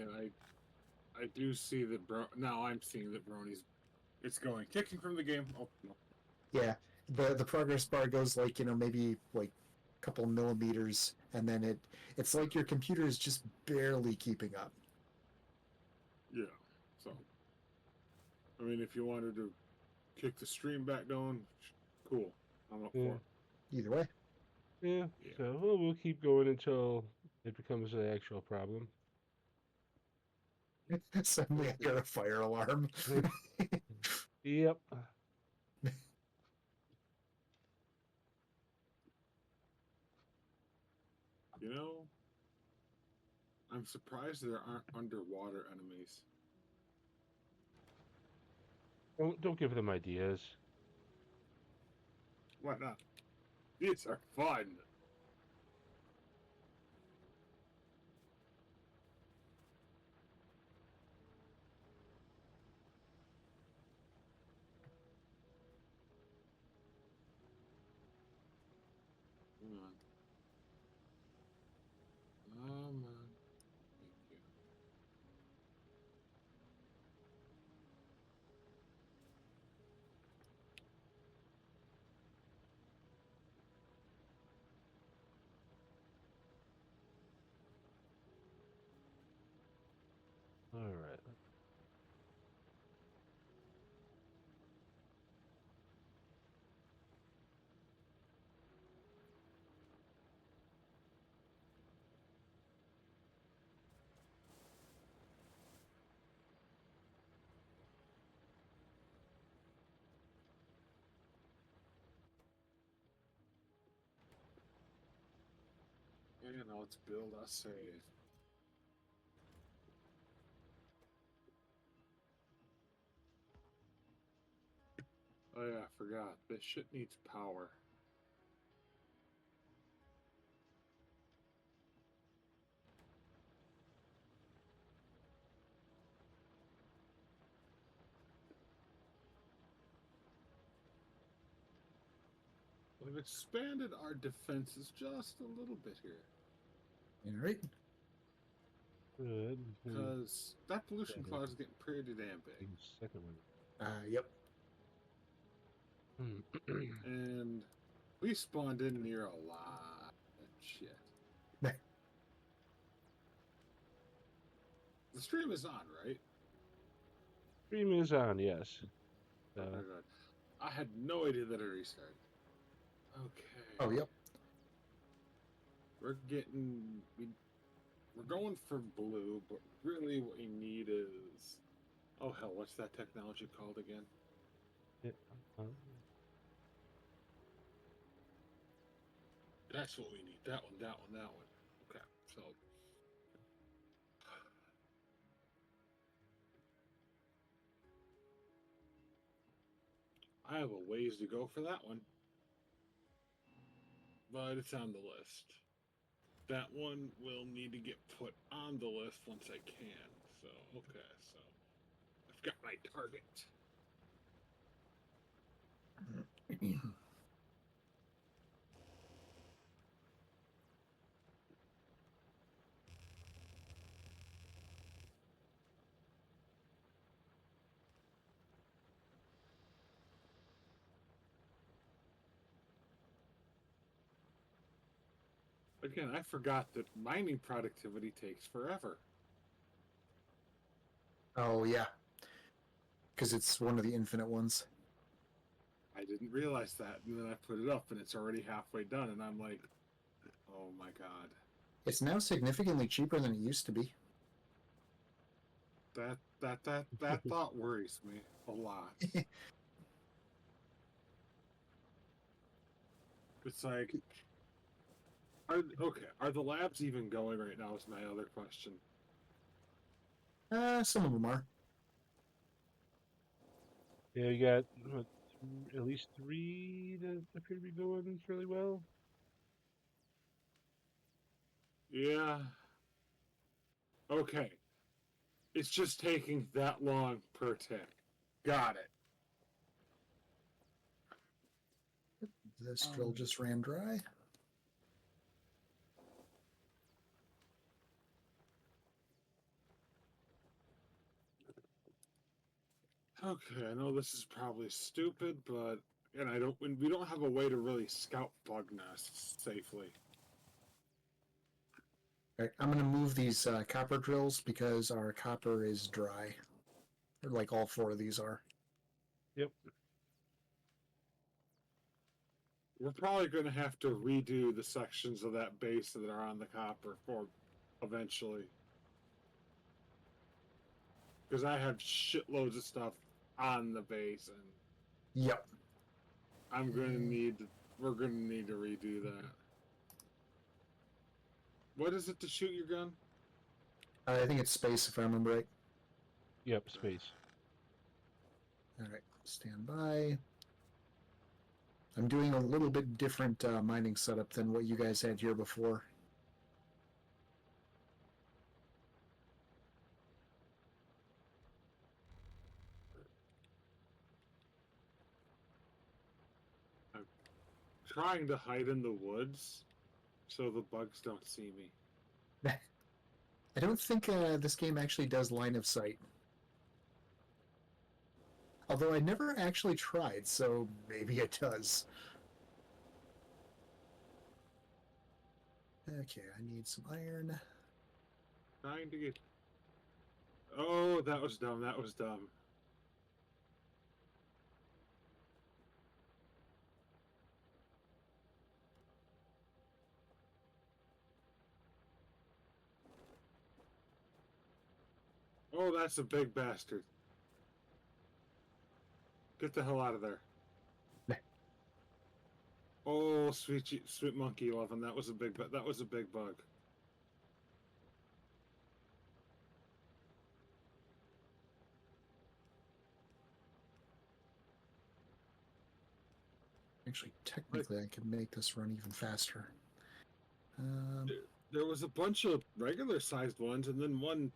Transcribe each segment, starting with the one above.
again, I do see that now I'm seeing that Brony's it's going kicking from the game. Oh no. Yeah, the progress bar goes like, maybe like a couple millimeters, and then it's like your computer is just barely keeping up. Yeah. So I mean, if you wanted to kick the stream back down, cool. I'm up for it. Either way. Yeah. Yeah. So we'll keep going until it becomes an actual problem. Suddenly I hear a fire alarm. Yep. I'm surprised there aren't underwater enemies. Don't give them ideas. Why not? These are fun. Come on. Come on. Thank you. All right. And now let's build a save. Oh yeah, I forgot. This shit needs power. We've expanded our defenses just a little bit here. All right. Good. Because that pollution cloud is getting pretty damn big. Second one. Yep. And we spawned in near a lot of shit. The stream is on, right? Stream is on, yes. Oh my god. I had no idea that it restarted. Okay. Oh, yep. We're going for blue, but really what we need is... Oh hell, what's that technology called again? Yeah. That's what we need. That one, that one, that one. Okay, so... I have a ways to go for that one. But it's on the list. That one will need to get put on the list once I can. So, okay, so... I've got my target. Again, I forgot that mining productivity takes forever. Oh, yeah. Because it's one of the infinite ones. I didn't realize that, and then I put it up, and it's already halfway done, and I'm like, oh my god. It's now significantly cheaper than it used to be. That thought worries me a lot. It's like, are the labs even going right now is my other question. Some of them are. Yeah, you got at least 3 that appear to be going fairly well. Yeah. Okay. It's just taking that long per tick. Got it. This drill just ran dry. Okay, I know this is probably stupid, but and we don't have a way to really scout bug nests safely. Right, I'm gonna move these copper drills because our copper is dry. Like all 4 of these are. Yep. We're probably going to have to redo the sections of that base that are on the copper for eventually. Because I have shitloads of stuff on the base, and Yep. we're going to need to redo that. What is it to shoot your gun? I think it's space if I remember right. Yep, space. Alright, stand by. I'm doing a little bit different mining setup than what you guys had here before. I'm trying to hide in the woods so the bugs don't see me. I don't think this game actually does line of sight. Although I never actually tried, so maybe it does. Okay, I need some iron. Trying to get... Oh, that was dumb. That was dumb. Oh, that's a big bastard. Get the hell out of there. Oh, sweet monkey 11. That was a big bug. Actually, technically, I could make this run even faster. There was a bunch of regular-sized ones, and then one...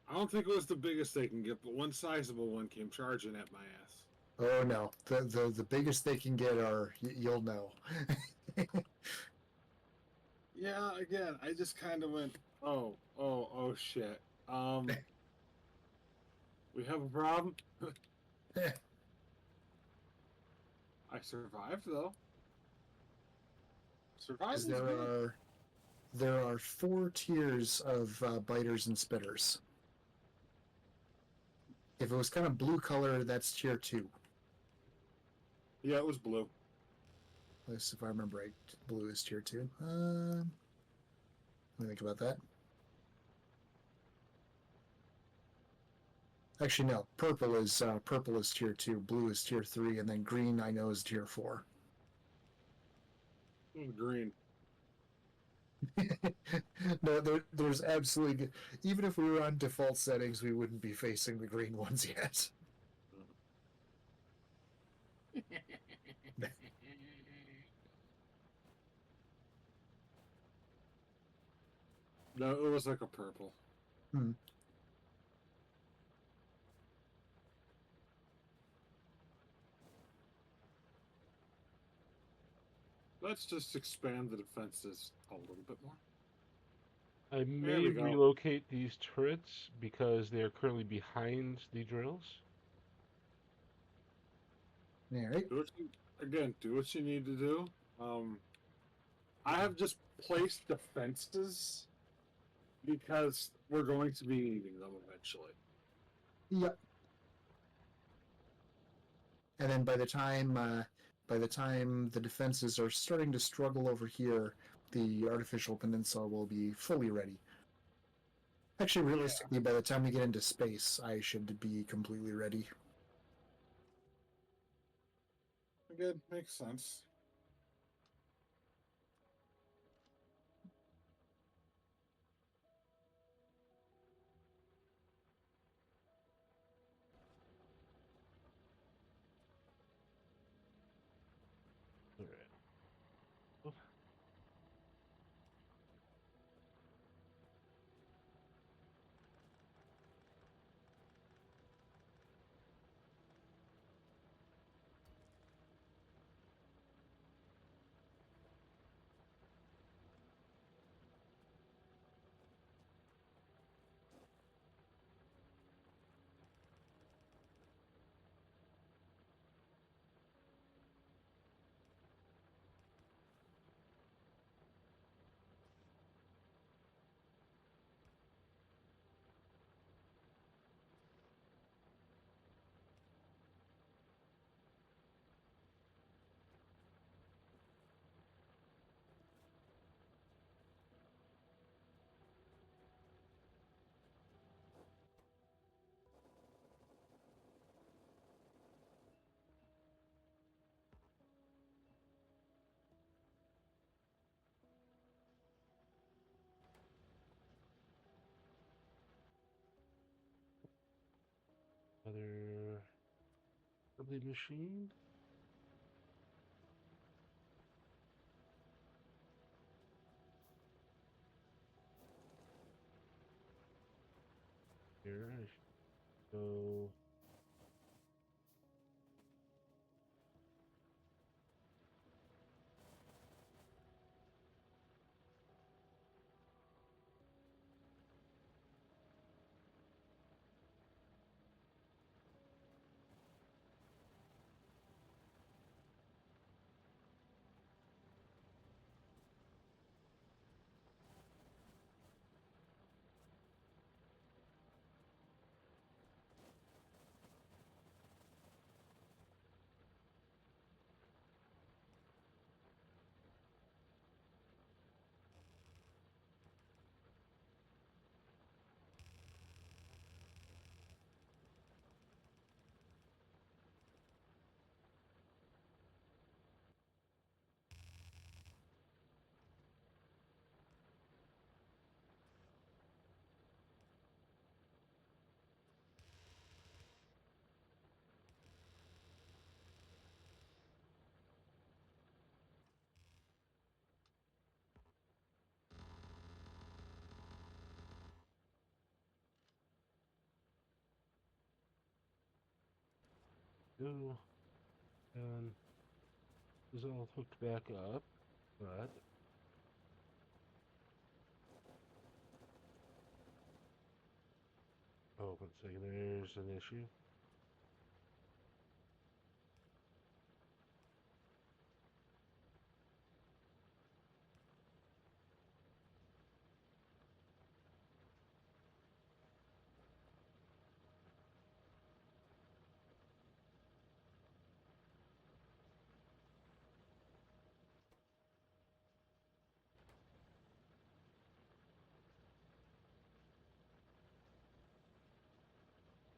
I don't think it was the biggest they can get, but one sizable one came charging at my ass. Oh no, the biggest they can get are you'll know. Yeah, again, I just kind of went, oh shit. We have a problem. I survived though. Survived. There are 4 tiers of biters and spitters. If it was kind of blue color, that's tier 2. Yeah, it was blue. At least if I remember right, blue is tier 2. Let me think about that. Actually, no. Purple is tier 2, blue is tier 3, and then green I know is tier 4. Green. No, there's absolutely... Even if we were on default settings, we wouldn't be facing the green ones yet. No, it was like a purple. Hmm. Let's just expand the defenses a little bit more. I may relocate these turrets because they are currently behind the drills. All right. Do what you need to do. I have just placed defenses because we're going to be needing them eventually. Yep. And then by the time the defenses are starting to struggle over here, the artificial peninsula will be fully ready. Actually, realistically, by the time we get into space, I should be completely ready. Good, makes sense. All right. Other assembly machine. Here, I should go. Go. And this is all hooked back up, but oh, 1 second, there's an issue.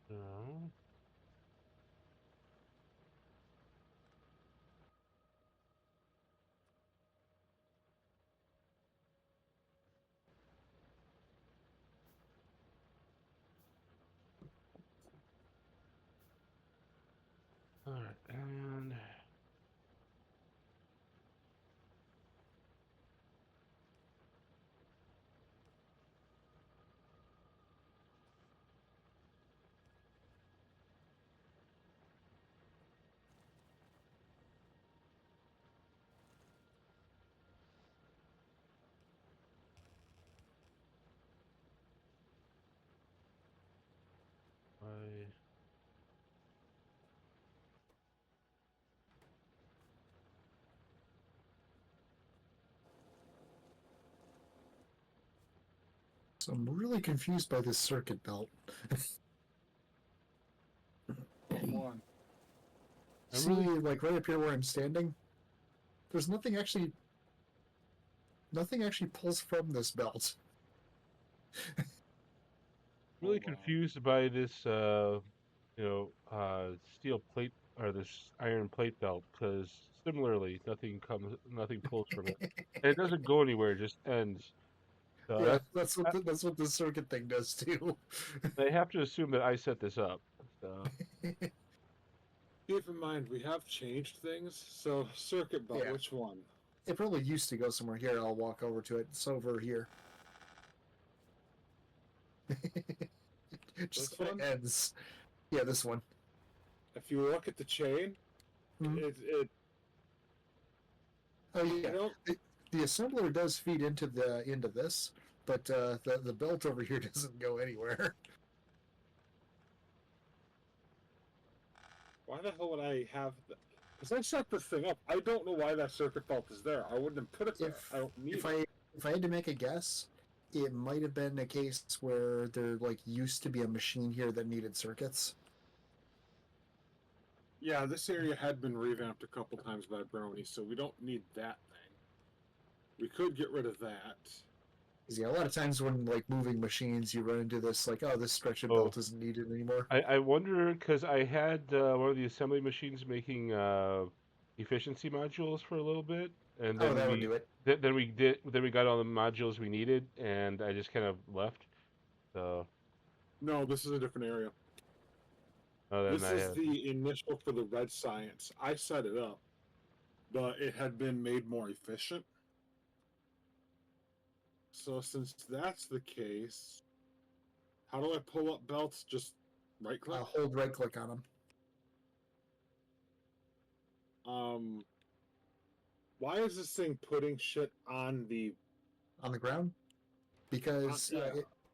No. All right, and I So I'm really confused by this circuit belt. One. I'm See, really- like right up here where I'm standing, there's nothing actually pulls from this belt. really Hold on. confused by this, steel plate or this iron plate belt because similarly, nothing pulls from it, and it doesn't go anywhere; it just ends. So Yeah, that's what the circuit thing does too. they have to assume that I set this up. So Keep in mind, we have changed things. So, circuit belt, Yeah. which one? It probably used to go somewhere here. I'll walk over to it. It's over here. It just This kind one? of ends. Yeah, this one. If you look at the chain, Mhm. it Oh you yeah, don't. the assembler does feed into this, but the belt over here doesn't go anywhere. Why the hell would I have that? Because I set this thing up. I don't know why that circuit belt is there. I wouldn't have put it there. I don't need it. If I had to make a guess, it might have been a case where there like used to be a machine here that needed circuits. Yeah, this area had been revamped a couple times by Brony, so we don't need that thing. We could get rid of that. 'Cause, yeah, a lot of times when like moving machines, you run into this like, oh, this stretcher Oh. belt isn't needed anymore. I wonder because I had one of the assembly machines making efficiency modules for a little bit, and Oh, then that would do it. then we got all the modules we needed, and I just kind of left. So No, this is a different area. Oh, This then I is have. the initial for the red science. I set it up, but it had been made more efficient. So since that's the case, how do I pull up belts? Just right click? Hold right click on them. Why is this thing putting shit on the ground, because yeah?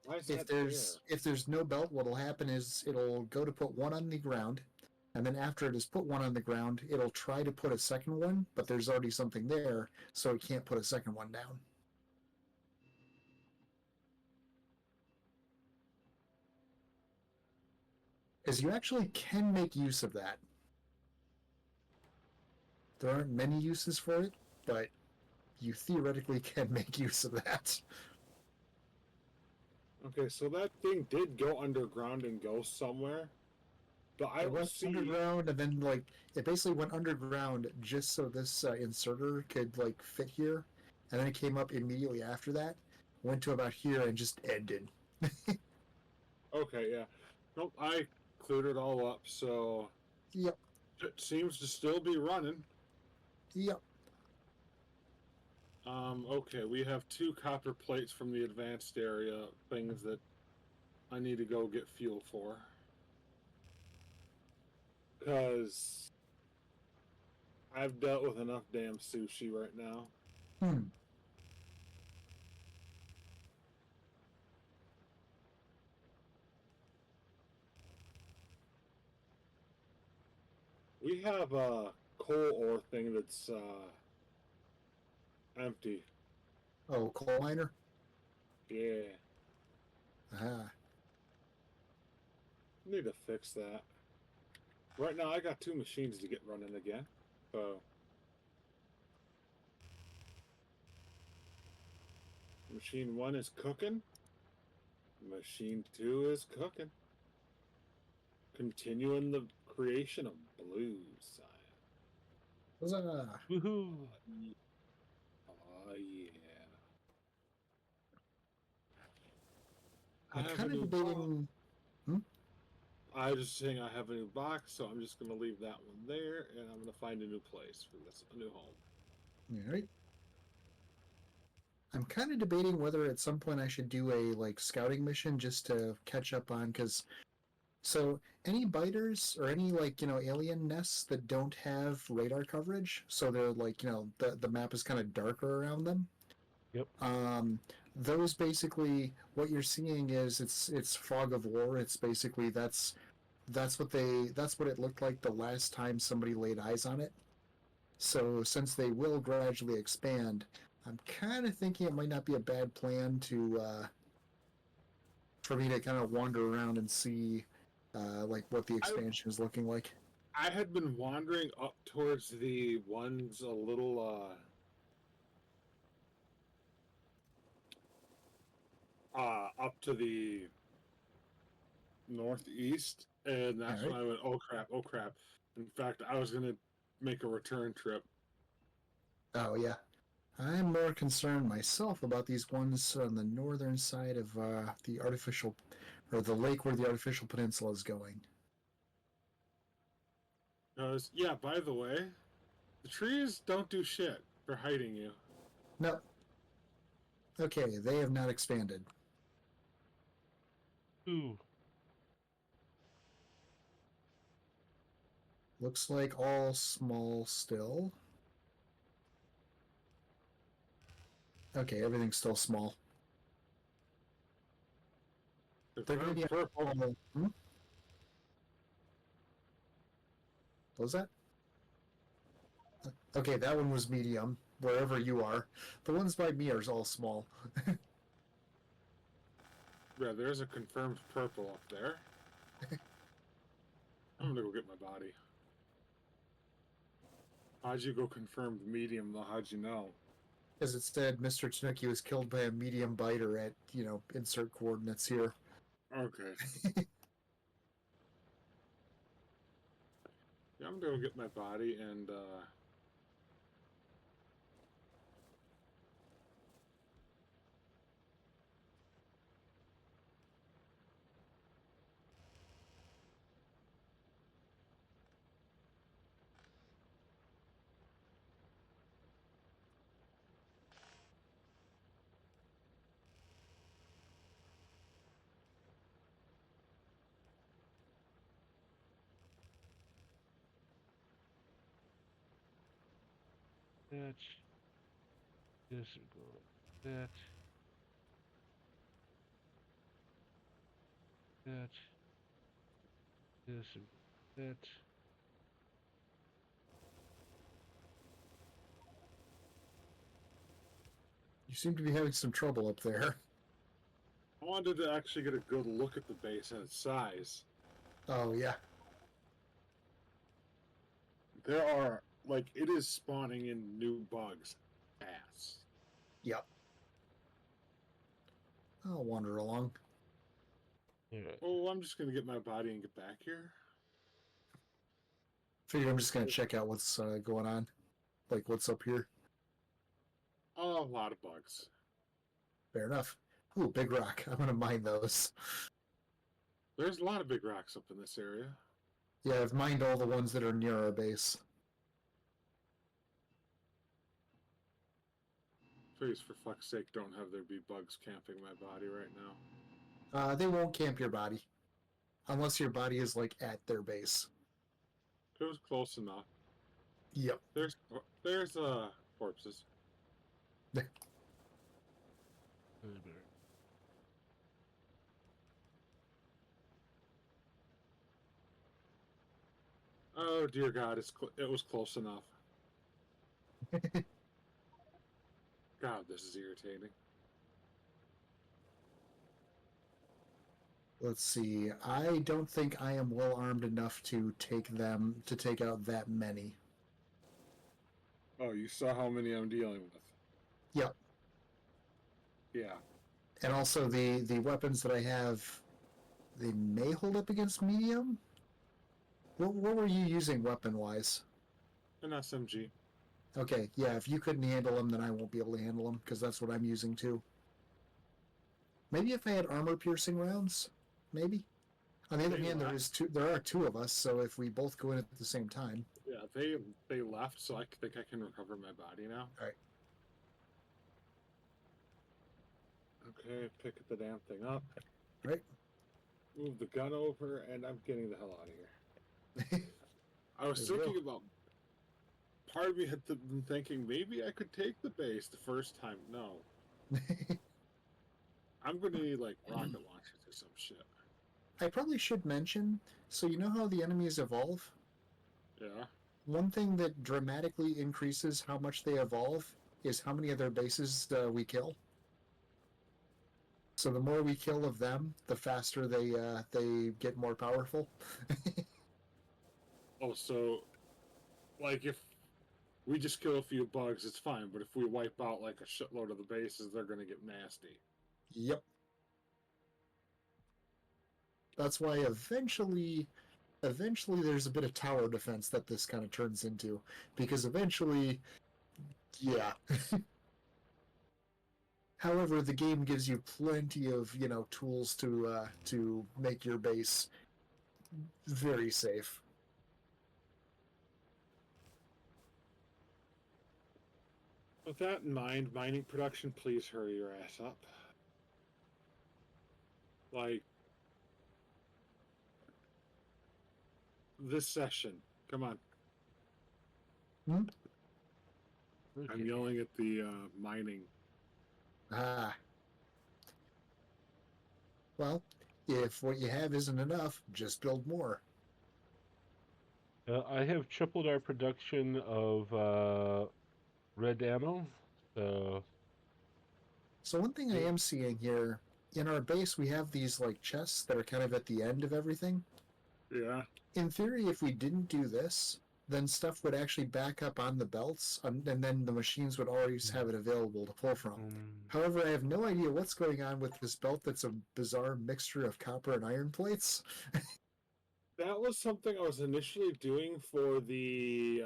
Why is if that there's no belt, what'll happen is it'll go to put one on the ground, and then after it has put one on the ground, it'll try to put a second one, but there's already something there, so it can't put a second one down. Because you actually can make use of that. There aren't many uses for it, but you theoretically can make use of that. Okay, so that thing did go underground and go somewhere, but I It don't went see. underground, and then like it basically went underground just so this inserter could like fit here, and then it came up immediately after that, went to about here, and just ended. Okay, yeah. Nope, I cleared it all up, so Yep, it seems to still be running. yep. Okay, we have 2 copper plates from the advanced area, things that I need to go get fuel for. Because I've dealt with enough damn sushi right now. We have a coal ore thing that's empty. Oh, coal miner. Yeah. Ah, Need to fix that. Right now I got 2 machines to get running again. So machine 1 is cooking. Machine 2 is cooking. Continuing the creation of blue science. huzzah. Woohoo! Oh yeah. I I'm have a kind of new box. debating. I was just saying I have a new box, so I'm just gonna leave that one there, and I'm gonna find a new place for this, a new home. All right. I'm kind of debating whether at some point I should do a like scouting mission just to catch up on, because so any biters or any like alien nests that don't have radar coverage, so they're like the map is kind of darker around them. Yep. Those basically what you're seeing is it's fog of war. It's basically that's what it looked like the last time somebody laid eyes on it. So since they will gradually expand, I'm kind of thinking it might not be a bad plan to for me to kind of wander around and see like what the expansion is looking like. I had been wandering up towards the ones a little up to the northeast, and that's All right. when I went, oh crap, oh crap. In fact, I was gonna make a return trip. Oh yeah, I'm more concerned myself about these ones on the northern side of the artificial, or the lake where the artificial peninsula is going. Because, yeah, by the way, the trees don't do shit for hiding you. No. Okay, they have not expanded. Ooh. Looks like all small still. Okay, everything's still small. They're going to be purple. What was that? Okay, that one was medium, wherever you are. The ones by me are all small. Yeah, there's a confirmed purple up there. I'm gonna go get my body. How'd you go confirmed medium though? How'd you know? Because it said MisterTanuki was killed by a medium biter at, insert coordinates here. Okay. Yeah, I'm gonna go get my body and that. This will go like that. That. This will go like that. You seem to be having some trouble up there. I wanted to actually get a good look at the base and its size. Oh, yeah. There are, like, it is spawning in new bugs. Ass. Yep. I'll wander along. Yeah. Oh, I'm just going to get my body and get back here. Figure I'm just going to check out what's going on. Like, what's up here. Oh, a lot of bugs. Fair enough. Ooh, big rock. I'm going to mine those. There's a lot of big rocks up in this area. Yeah, I've mined all the ones that are near our base. Please, for fuck's sake, don't have there be bugs camping my body right now. They won't camp your body. Unless your body is, like, at their base. It was close enough. Yep. There's corpses. Oh dear God, it was close enough. God, this is irritating. Let's see. I don't think I am well armed enough to take out that many. Oh, you saw how many I'm dealing with. Yep. Yeah. And also the weapons that I have, they may hold up against medium? What were you using weapon-wise? An SMG. Okay, yeah, if you couldn't handle them, then I won't be able to handle them, because that's what I'm using too. Maybe if I had armor-piercing rounds? Maybe? On the other hand, there are two of us, so if we both go in at the same time... Yeah, they left, so I think I can recover my body now. Alright. Okay, pick the damn thing up. Right. Move the gun over, and I'm getting the hell out of here. I was thinking about... Part of me had been thinking, maybe I could take the base the first time. No. I'm going to need, like, rocket launchers or some shit. I probably should mention, so you know how the enemies evolve? Yeah. One thing that dramatically increases how much they evolve is how many of their bases we kill. So the more we kill of them, the faster they get more powerful. Oh, so, like, if we just kill a few bugs, it's fine. But if we wipe out, like, a shitload of the bases, they're going to get nasty. Yep. That's why eventually there's a bit of tower defense that this kind of turns into. Because eventually, yeah. However, the game gives you plenty of, tools to make your base very safe. With that in mind, mining production, please hurry your ass up. Like, this session. Come on. Hmm? Okay. I'm yelling at the mining. Ah. Well, if what you have isn't enough, just build more. I have tripled our production of red ammo. So one thing I am seeing here, in our base we have these like chests that are kind of at the end of everything. Yeah. In theory, if we didn't do this, then stuff would actually back up on the belts, and then the machines would always have it available to pull from. However, I have no idea what's going on with this belt that's a bizarre mixture of copper and iron plates. That was something I was initially doing for the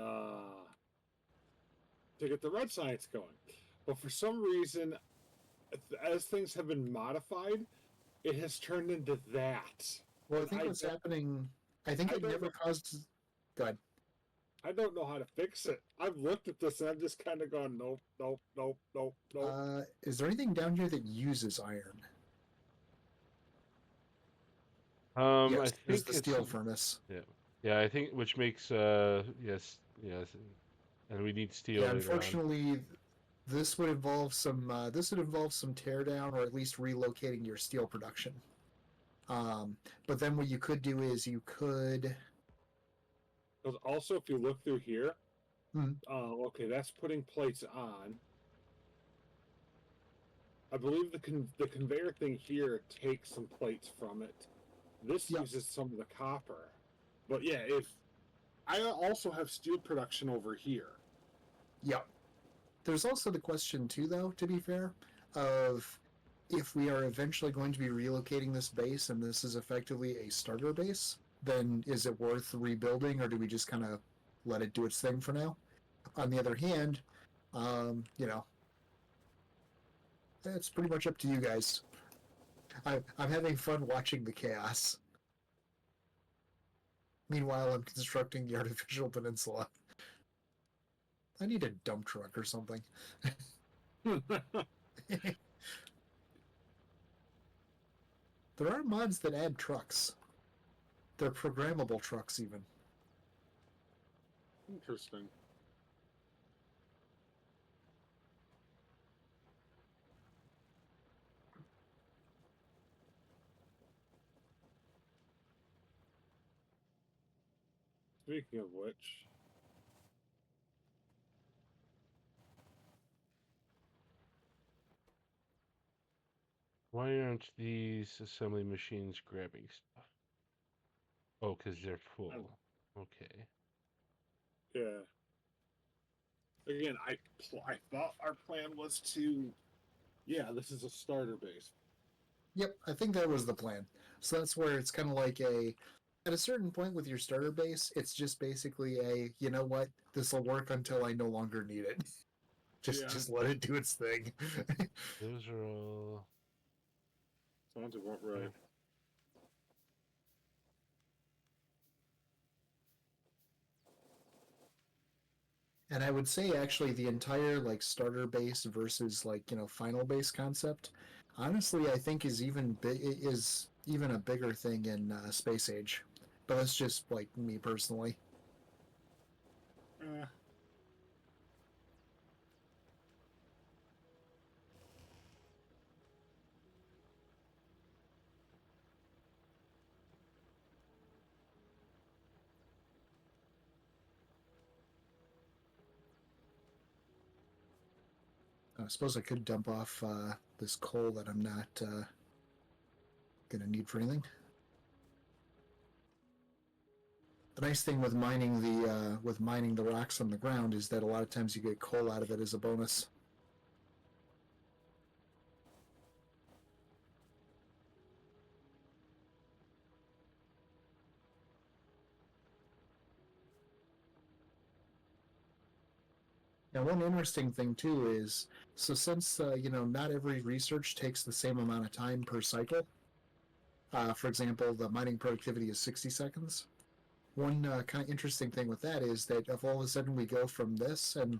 to get the red science going. But for some reason, as things have been modified, it has turned into that. Well, I think what's happening... I think it never caused... Go ahead. I don't know how to fix it. I've looked at this and I've just kind of gone, nope, nope, nope, nope, nope. Is there anything down here that uses iron? Yes, I there's think the steel furnace. Yeah, I think which makes yes. and we need steel Yeah, later on. unfortunately, this would involve some teardown or at least relocating your steel production. But then what you could do is you could. Because also, if you look through here, Hmm. okay, that's putting plates on. I believe the conveyor thing here takes some plates from it. This Yep. uses some of the copper. But yeah, if I also have steel production over here. Yeah. There's also the question too, though, to be fair, of if we are eventually going to be relocating this base and this is effectively a starter base, then is it worth rebuilding, or do we just kind of let it do its thing for now? On the other hand, you know, it's pretty much up to you guys. I'm having fun watching the chaos. Meanwhile, I'm constructing the artificial peninsula. I need a dump truck or something. There are mods that add trucks. They're programmable trucks, even. Interesting. Speaking of which, Why aren't these assembly machines grabbing stuff? Oh, because they're full. Okay. yeah. Again, I thought our plan was to, yeah, this is a starter base. Yep, I think that was the plan. So that's where it's kind of like at a certain point with your starter base, it's just basically you know what, this will work until I no longer need it. Just let it do its thing. Those are all. Sounds about right. And I would say actually the entire like starter base versus like, you know, final base concept, honestly, I think is even a bigger thing in Space Age. But that's just like me personally. I suppose I could dump off this coal that I'm not going to need for anything. The nice thing with mining the rocks on the ground is that a lot of times you get coal out of it as a bonus. Now, one interesting thing too is, so since you know, not every research takes the same amount of time per cycle. For example, the mining productivity is 60 seconds. One kind of interesting thing with that is that if all of a sudden we go from this, and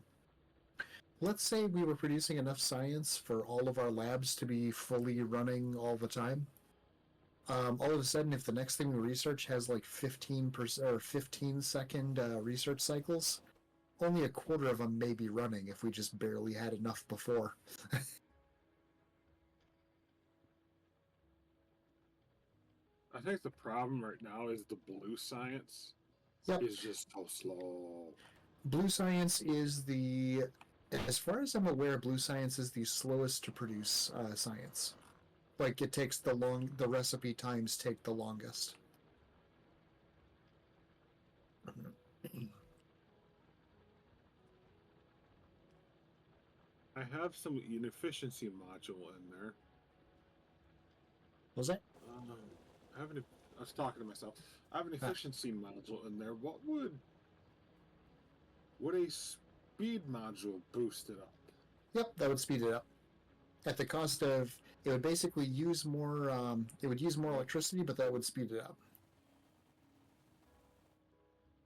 let's say we were producing enough science for all of our labs to be fully running all the time, all of a sudden, if the next thing we research has like 15% or 15-second research cycles, only a quarter of them may be running if we just barely had enough before. I think the problem right now is the blue science is just so slow. Blue science is as far as I'm aware, blue science is the slowest to produce science. Like it takes the recipe times take the longest. I have some inefficiency module in there. Was that? I was talking to myself. I have an efficiency module in there. What would a speed module boost it up? Yep, that would speed it up. At the cost of, it would basically use more. It would use more electricity, but that would speed it up.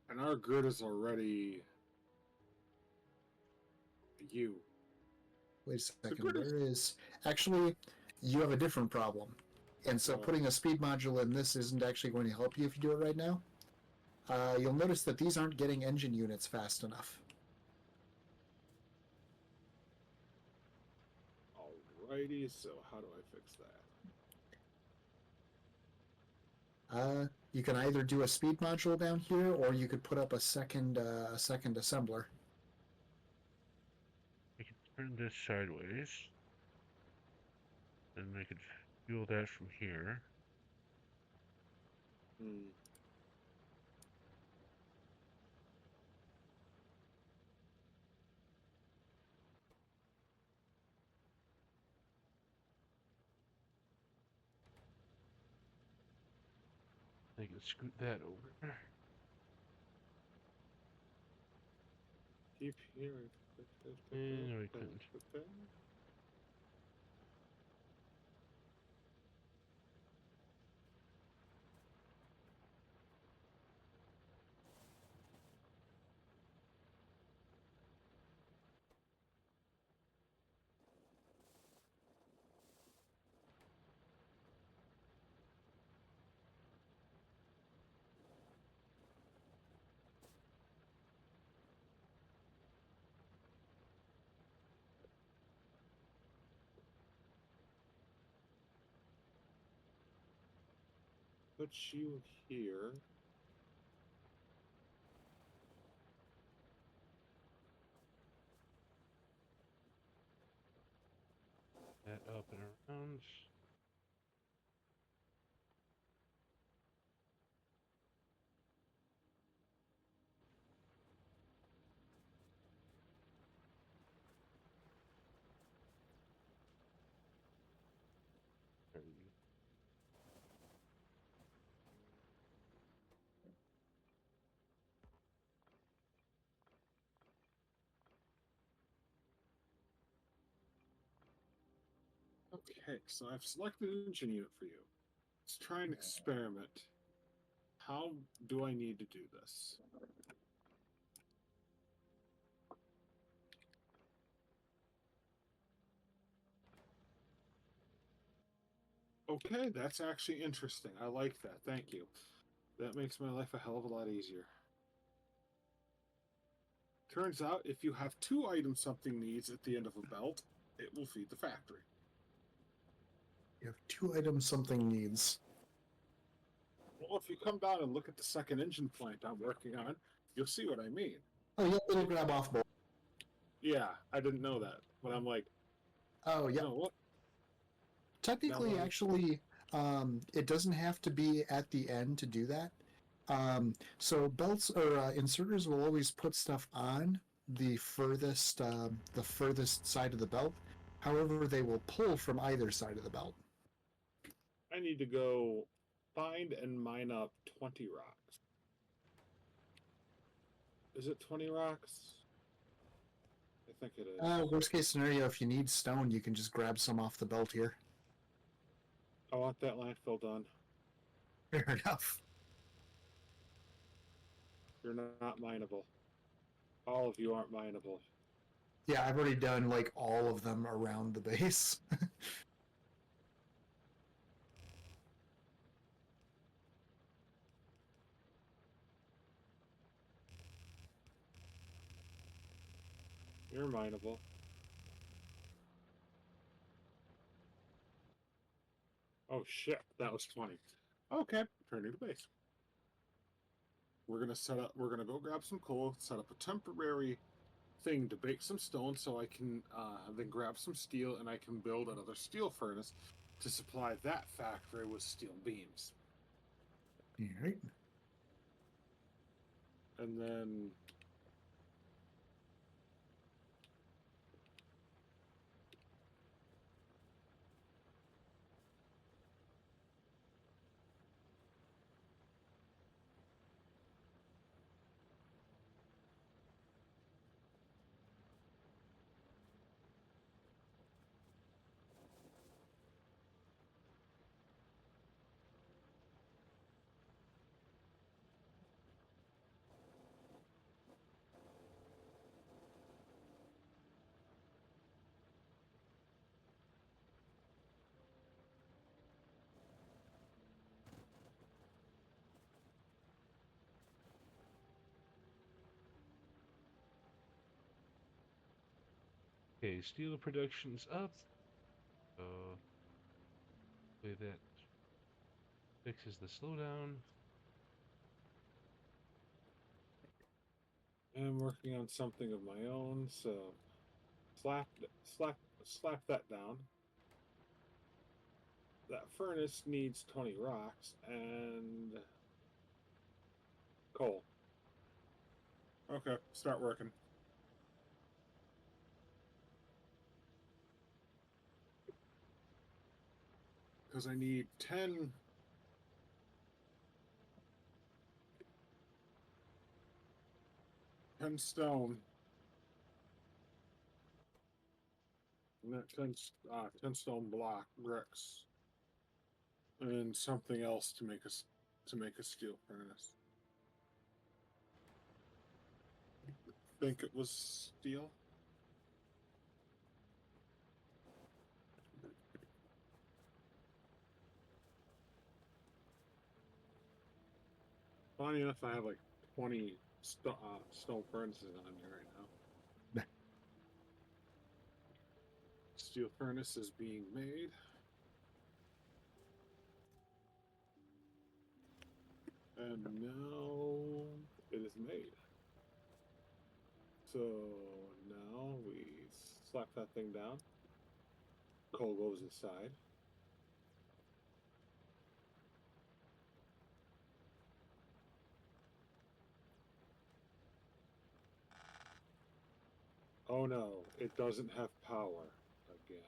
And our grid is already you. Wait a second. Where is actually? You have a different problem. And so putting a speed module in this isn't actually going to help you if you do it right now. You'll notice that these aren't getting engine units fast enough. Alrighty, so how do I fix that? You can either do a speed module down here, or you could put up a second assembler. I can turn this sideways. And I could fuel that from here. Hmm. I can scoot that over. Keep hearing. No, I couldn't. Put you here. That up and around. There we go. Okay, so I've selected an engine unit for you. Let's try an experiment. How do I need to do this? Okay, that's actually interesting. I like that. Thank you. That makes my life a hell of a lot easier. Turns out, if you have 2 items something needs at the end of a belt, it will feed the factory. You have 2 items something needs. Well, if you come down and look at the second engine plant I'm working on, you'll see what I mean. Oh, yeah, little grab off bolt. Yeah, I didn't know that, but I'm like, Oh, yeah. you know what? Technically, Now, actually, it doesn't have to be at the end to do that. So belts or inserters will always put stuff on the furthest side of the belt. However, they will pull from either side of the belt. I need to go find and mine up 20 rocks. Is it 20 rocks? I think it is. Worst case scenario, if you need stone, you can just grab some off the belt here. I want that landfill done. Fair enough. You're not mineable. All of you aren't mineable. Yeah, I've already done like all of them around the base. You're mineable. Oh shit, that was 20. Okay, turning to base. We're gonna go grab some coal, set up a temporary thing to bake some stone so I can then grab some steel and I can build another steel furnace to supply that factory with steel beams. All right. And then Okay, steel production's up. So hopefully that fixes the slowdown. I'm working on something of my own, so slap that down. That furnace needs 20 rocks and coal. Okay, start working. Because I need 10 stone. And that 10 stone block bricks. And something else to make a steel furnace. I think it was steel. Funny enough, I have like 20 stone furnaces on me right now. Steel furnace is being made. And now it is made. So now we slap that thing down. Coal goes inside. Oh no, it doesn't have power again.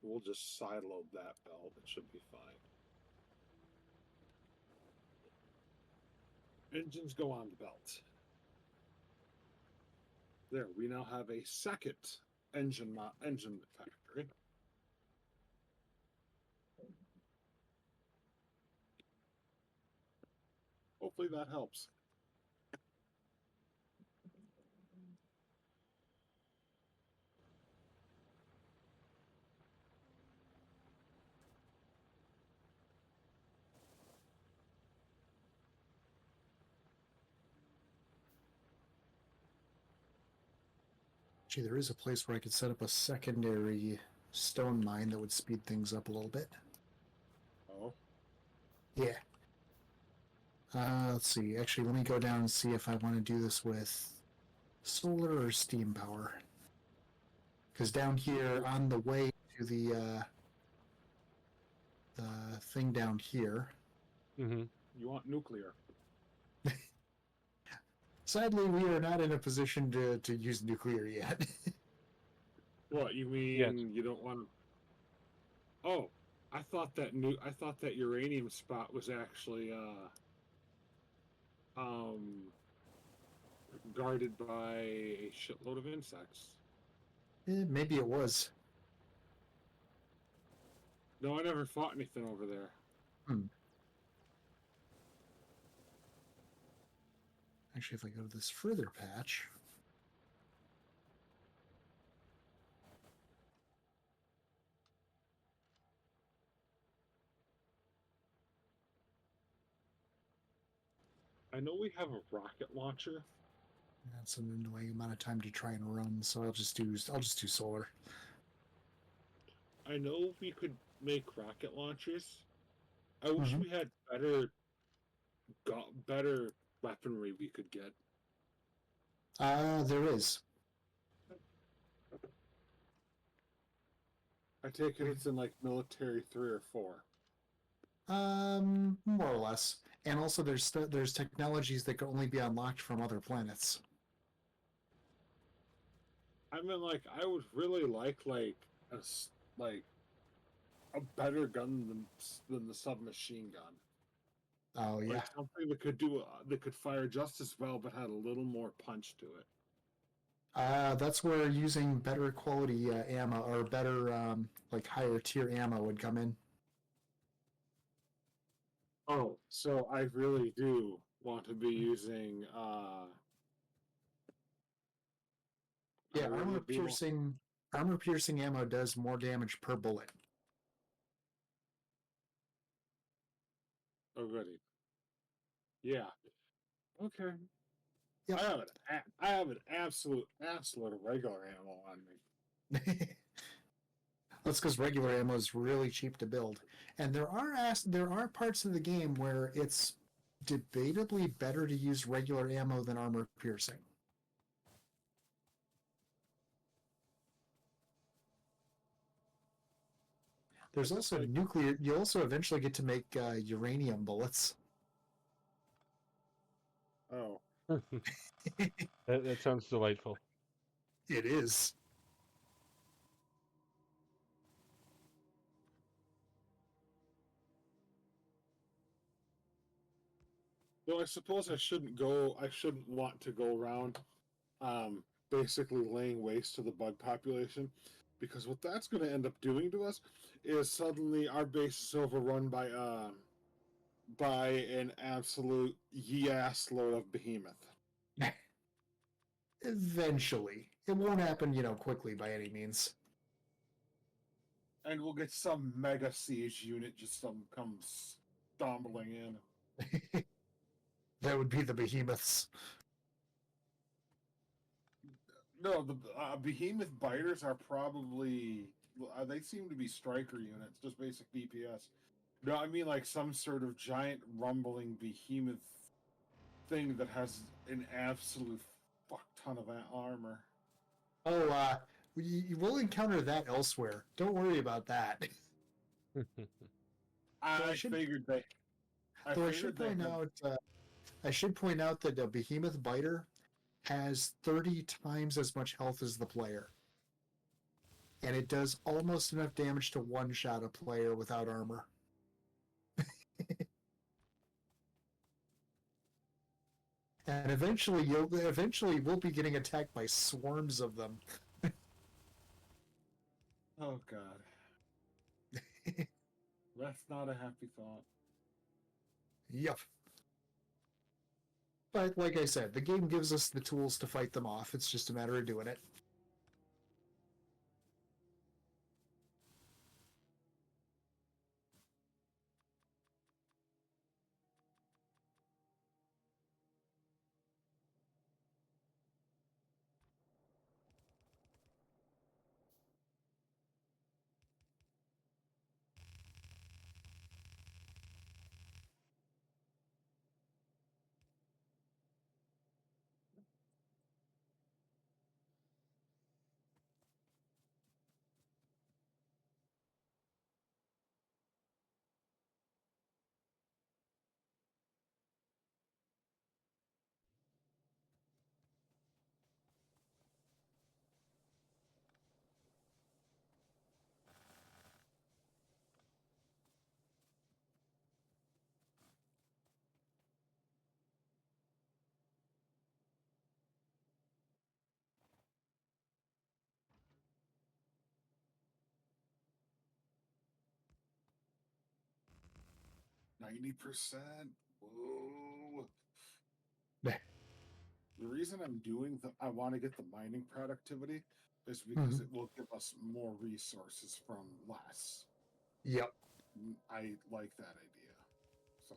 We'll just sideload that belt. It should be fine. Engines go on the belt. There, we now have a second engine factory. Hopefully that helps. Gee, there is a place where I could set up a secondary stone mine that would speed things up a little bit. Oh. Yeah. Let's see. Actually, let me go down and see if I want to do this with solar or steam power. Because down here, on the way to the thing down here. Mm-hmm. You want nuclear. Sadly, we are not in a position to use nuclear yet. What, you mean Yes. you don't want to... Oh, I thought that uranium spot was actually guarded by a shitload of insects. Maybe it was. No, I never fought anything over there. Actually, if I go to this further patch... I know we have a rocket launcher. That's an annoying amount of time to try and run, so I'll just do solar. I know we could make rocket launchers. I wish Mhm. we had better weaponry we could get. There is. I take it it's in like military 3 or 4. More or less. And also, there's technologies that can only be unlocked from other planets. I mean, like, I would really like like a better gun than the submachine gun. Oh yeah. Like something that could fire just as well, but had a little more punch to it. That's where using better quality ammo or better like higher tier ammo would come in. Oh, so I really do want to be using. I Yeah, really do want. armor piercing ammo does more damage per bullet. Oh, goody. Yeah. Okay. Yep. I have an absolute regular ammo on me. That's because regular ammo is really cheap to build, and there are parts of the game where it's debatably better to use regular ammo than armor piercing. There's also nuclear. You also eventually get to make uranium bullets. Oh. That sounds delightful. It is. Well, I suppose I shouldn't go. I shouldn't want to go around, basically laying waste to the bug population, because what that's going to end up doing to us is suddenly our base is overrun by an absolute yes load of behemoth. Eventually, it won't happen, quickly by any means. And we'll get some mega siege unit just come stumbling in. That would be the behemoths. No, the behemoth biters are probably they seem to be striker units, just basic DPS. No, I mean like some sort of giant rumbling behemoth thing that has an absolute fuck ton of armor. Oh, you will encounter that elsewhere. Don't worry about that. I should- figured they. Though I should point out that a behemoth biter has 30 times as much health as the player. And it does almost enough damage to one-shot a player without armor. And eventually we'll be getting attacked by swarms of them. Oh god. That's not a happy thought. Yep. But like I said, the game gives us the tools to fight them off. It's just a matter of doing it. %. Whoa. The reason I want to get the mining productivity is because it will give us more resources from less. Yep. I like that idea. So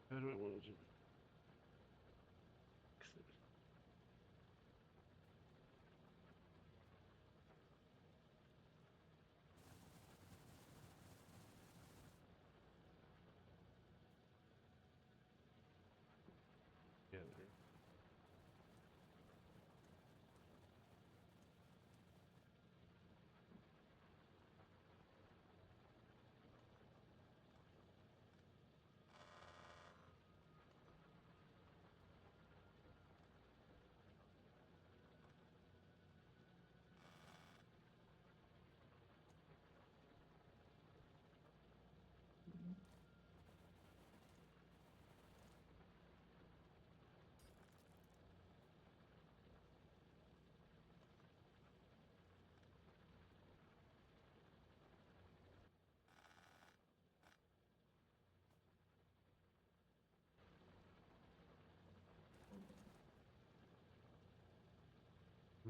How do I want to do together?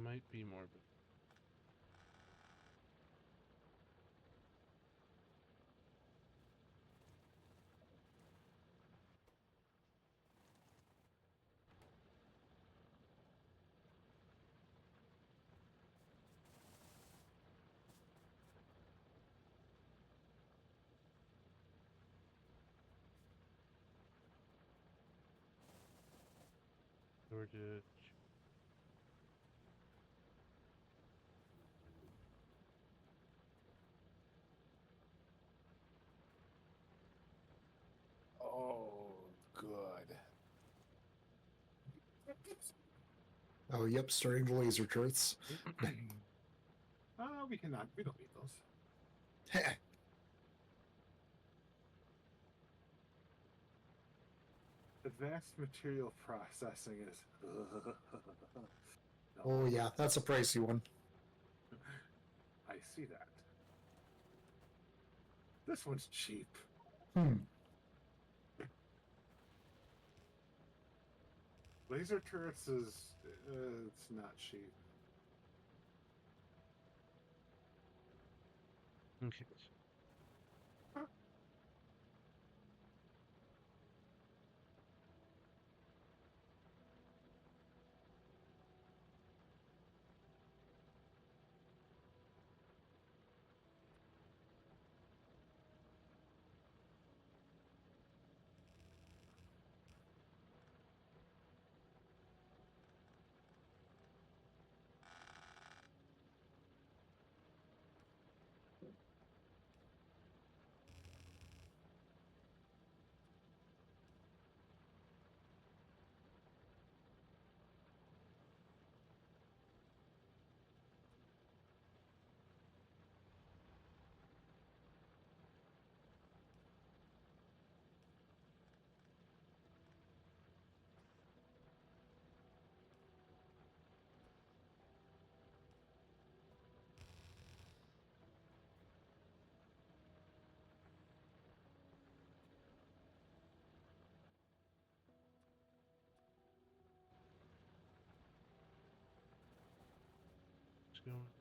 Might be morbid. Georgia. Oh, good. Oh, yep, starting the laser turrets. We cannot. We don't need those. Advanced material processing is. No. Oh, yeah, that's a pricey one. I see that. This one's cheap. Laser turrets is. It's not cheap. Okay. Doing-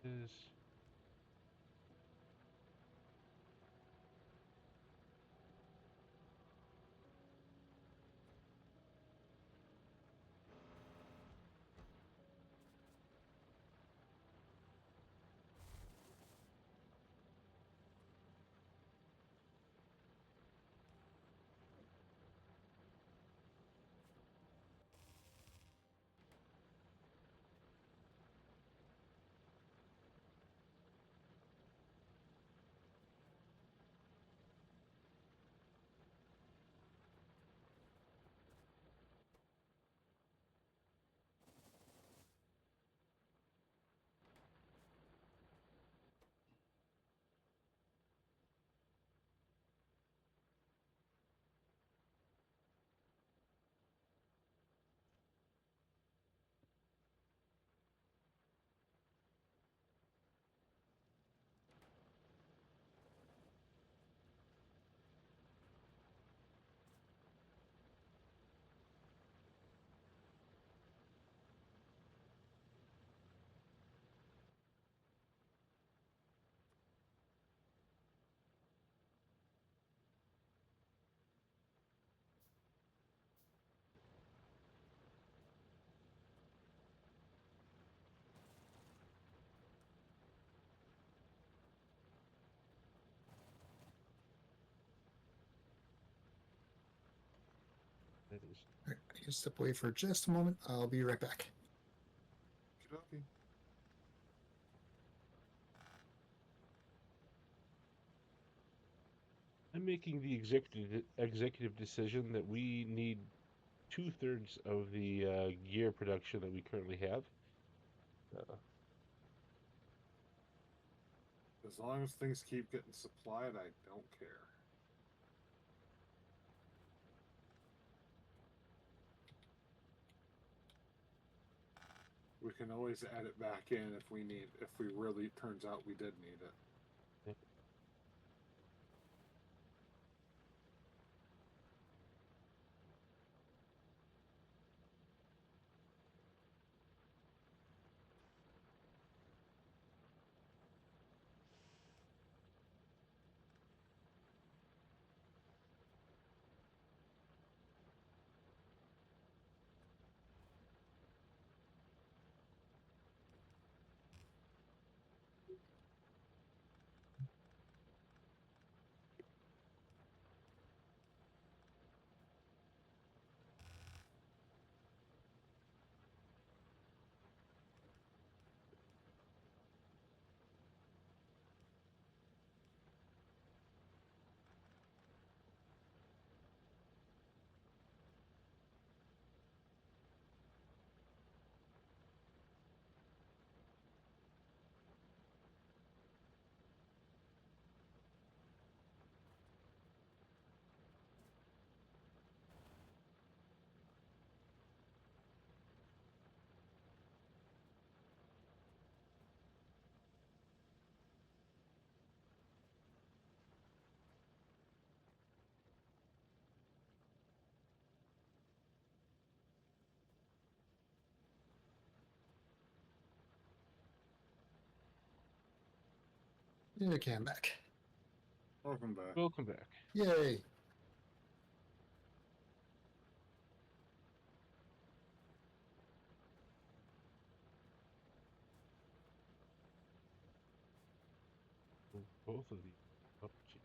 Is that is All right, I can step away for just a moment. I'll be right back. Okay. I'm making the executive decision that we need 2/3 of the gear production that we currently have. As long as things keep getting supplied, I don't care. We can always add it back in if we need, if we really turns out we did need it. Okay, I'm back. Welcome back. Welcome back. Yay! Both of these. Oh, gee.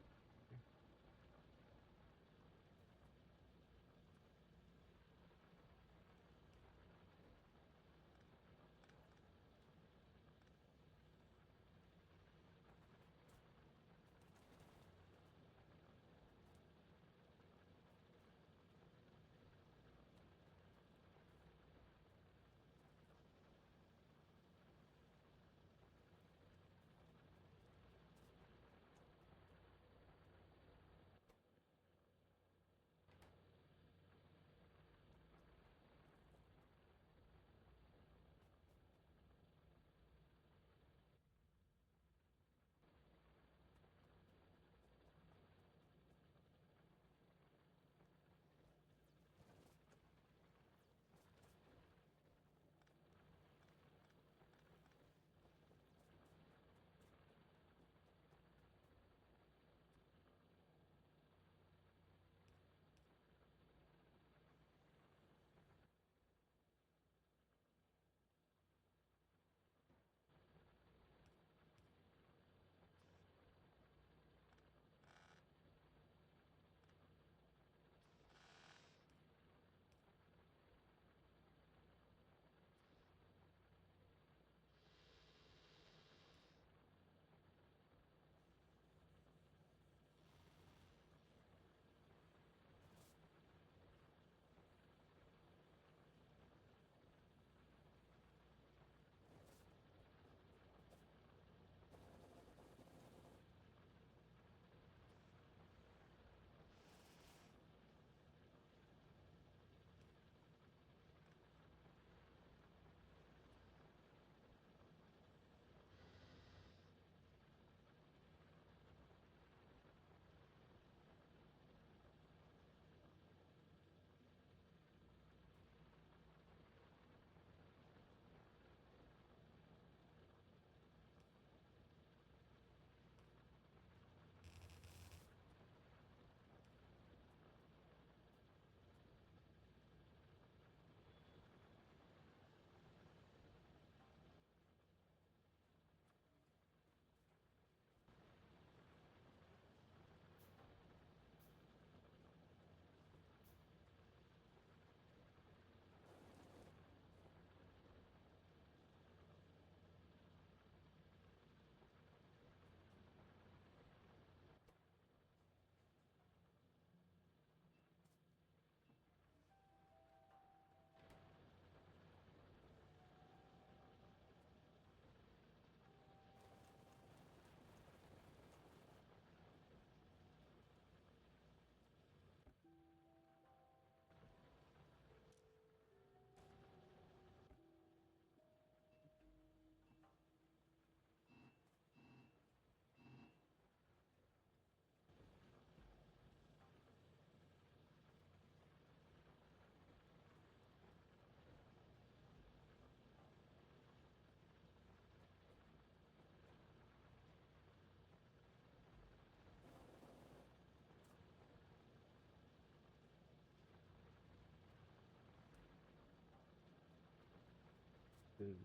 is.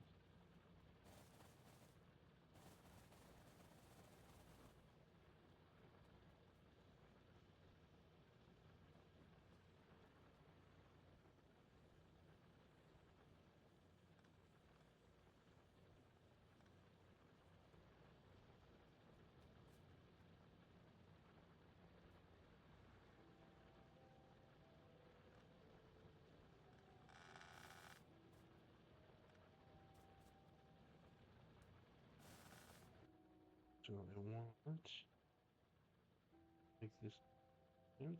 So I want make this point.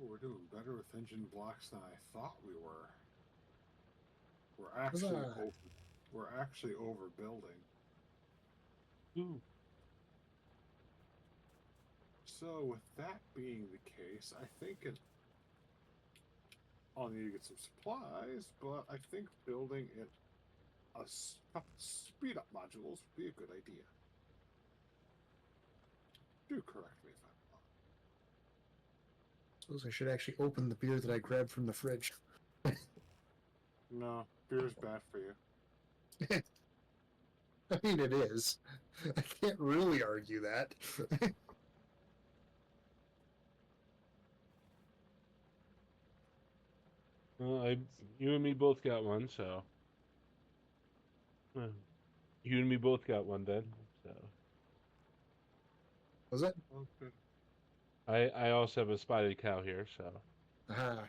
Ooh, we're doing better with engine blocks than I thought we were. Huzzah. We're actually overbuilding. Ooh. So with that being the case, I think I'll need to get some supplies, but I think building a couple speed up modules would be a good idea. Do correct me if I'm wrong. Suppose I should actually open the beer that I grabbed from the fridge. No, beer's bad for you. I mean, it is. I can't really argue that. Well, you and me both got one, so. You and me both got one then, so. Was it? Okay. I also have a spotted cow here, so. Aha.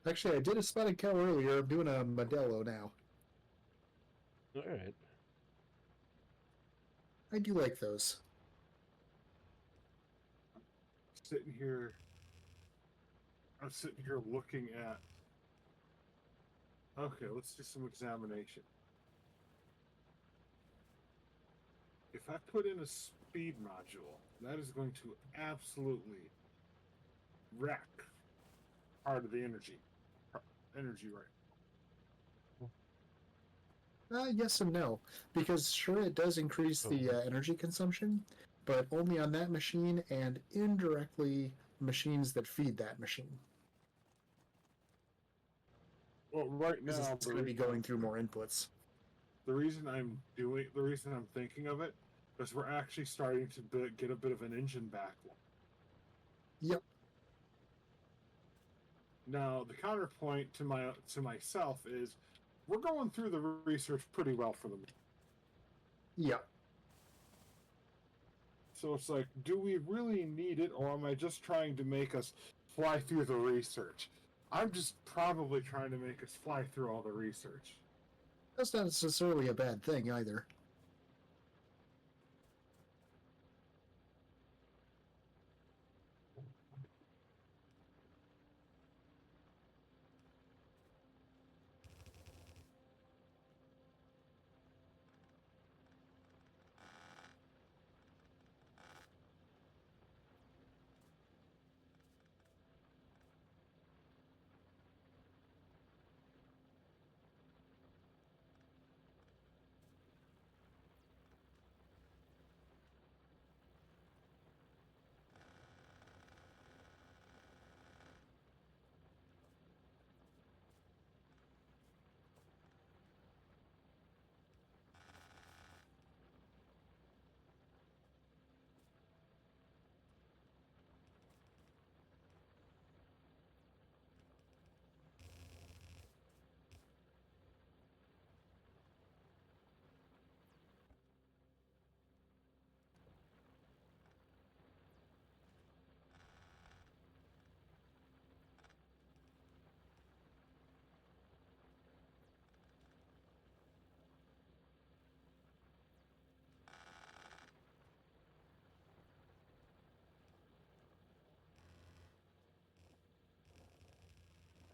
Actually, I did a spotted cow earlier. I'm doing a Modelo now. All right. I do like those. I'm sitting here looking at. Okay, let's do some examination. If I put in a speed module, that is going to absolutely wreck part of the energy right. Yes and no, because sure it does increase the energy consumption, but only on that machine and indirectly machines that feed that machine. Well, right Because now, it's going to be going through more inputs. the reason I'm thinking of it is we're actually starting to get a bit of an engine backlog. Yep. Now, the counterpoint to myself is we're going through the research pretty well for them. Yep. So it's like, do we really need it, or am I just trying to make us fly through the research? I'm just probably trying to make us fly through all the research. That's not necessarily a bad thing either.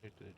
It did.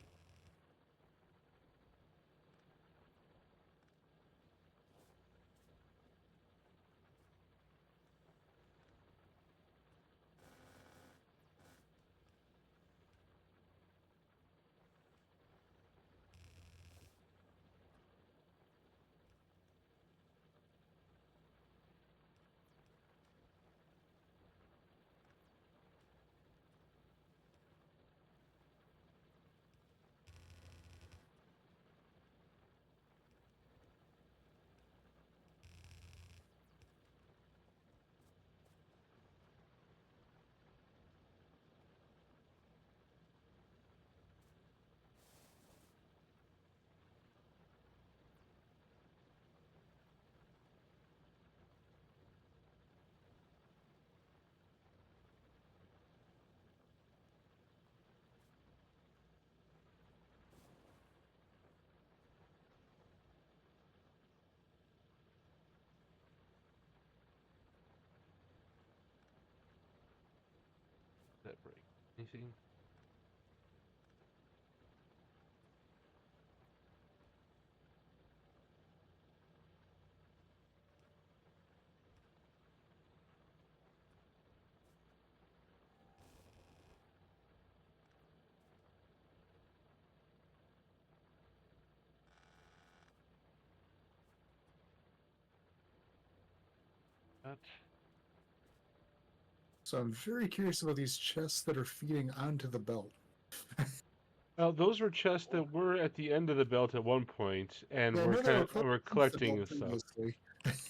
That break. Anything? That. So I'm very curious about these chests that are feeding onto the belt. Well, those were chests that were at the end of the belt at one point, and Yeah, I we're know they were put we're into the collecting belt this stuff. previously.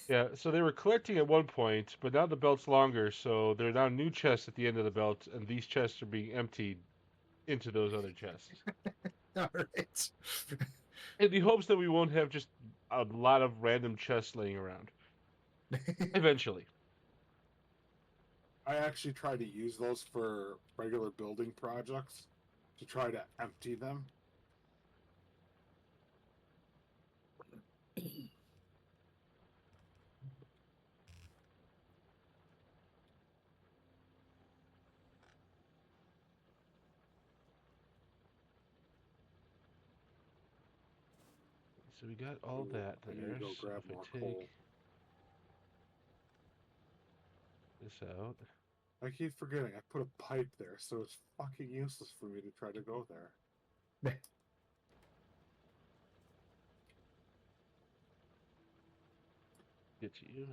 Yeah, so they were collecting at one point, but now the belt's longer, so there are now new chests at the end of the belt, and these chests are being emptied into those other chests. All right. In the hopes that we won't have just a lot of random chests laying around. Eventually. I actually try to use those for regular building projects to try to empty them. So we got all that I need there. to go So grab if I more take coal. this out. I keep forgetting I put a pipe there, so it's fucking useless for me to try to go there. Get to you.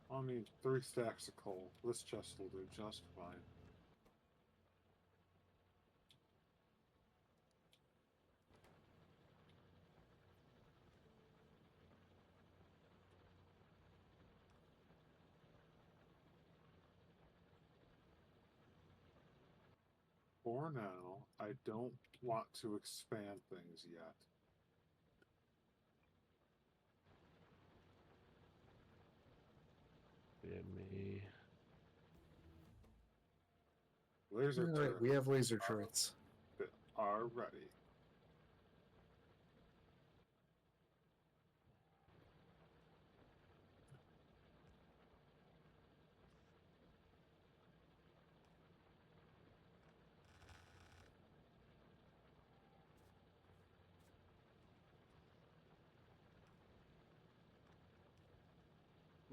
I mean, 3 stacks of coal. This chest will do just fine. For now, I don't want to expand things yet. Yeah, me. Laser All right, turret we have laser turrets. are ready.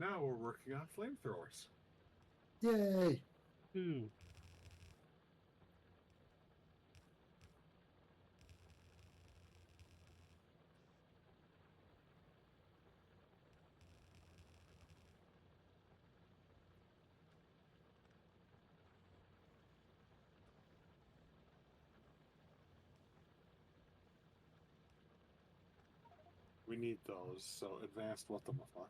Now we're working on flamethrowers. Yay! Ooh. We need those, so advanced whatthamafuck.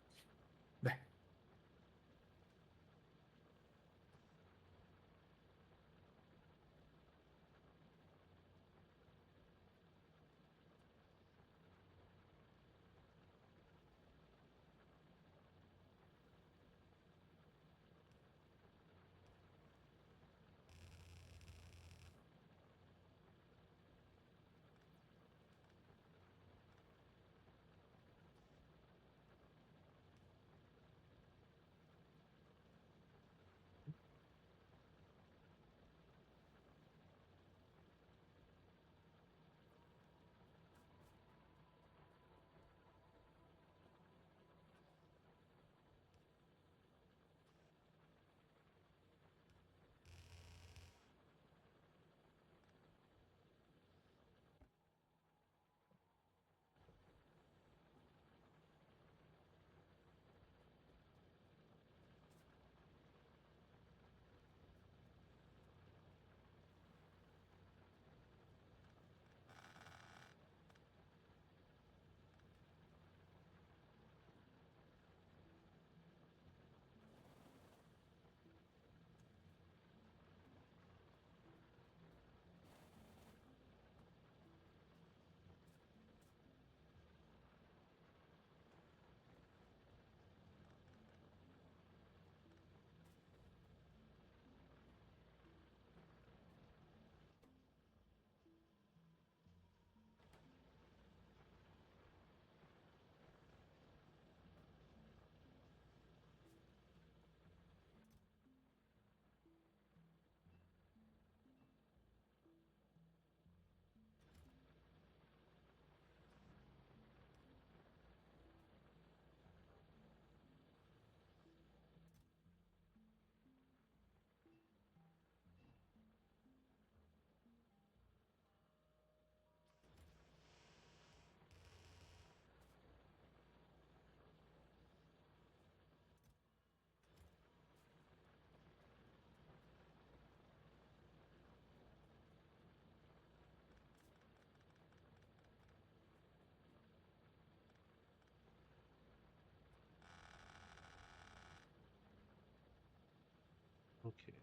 Okay.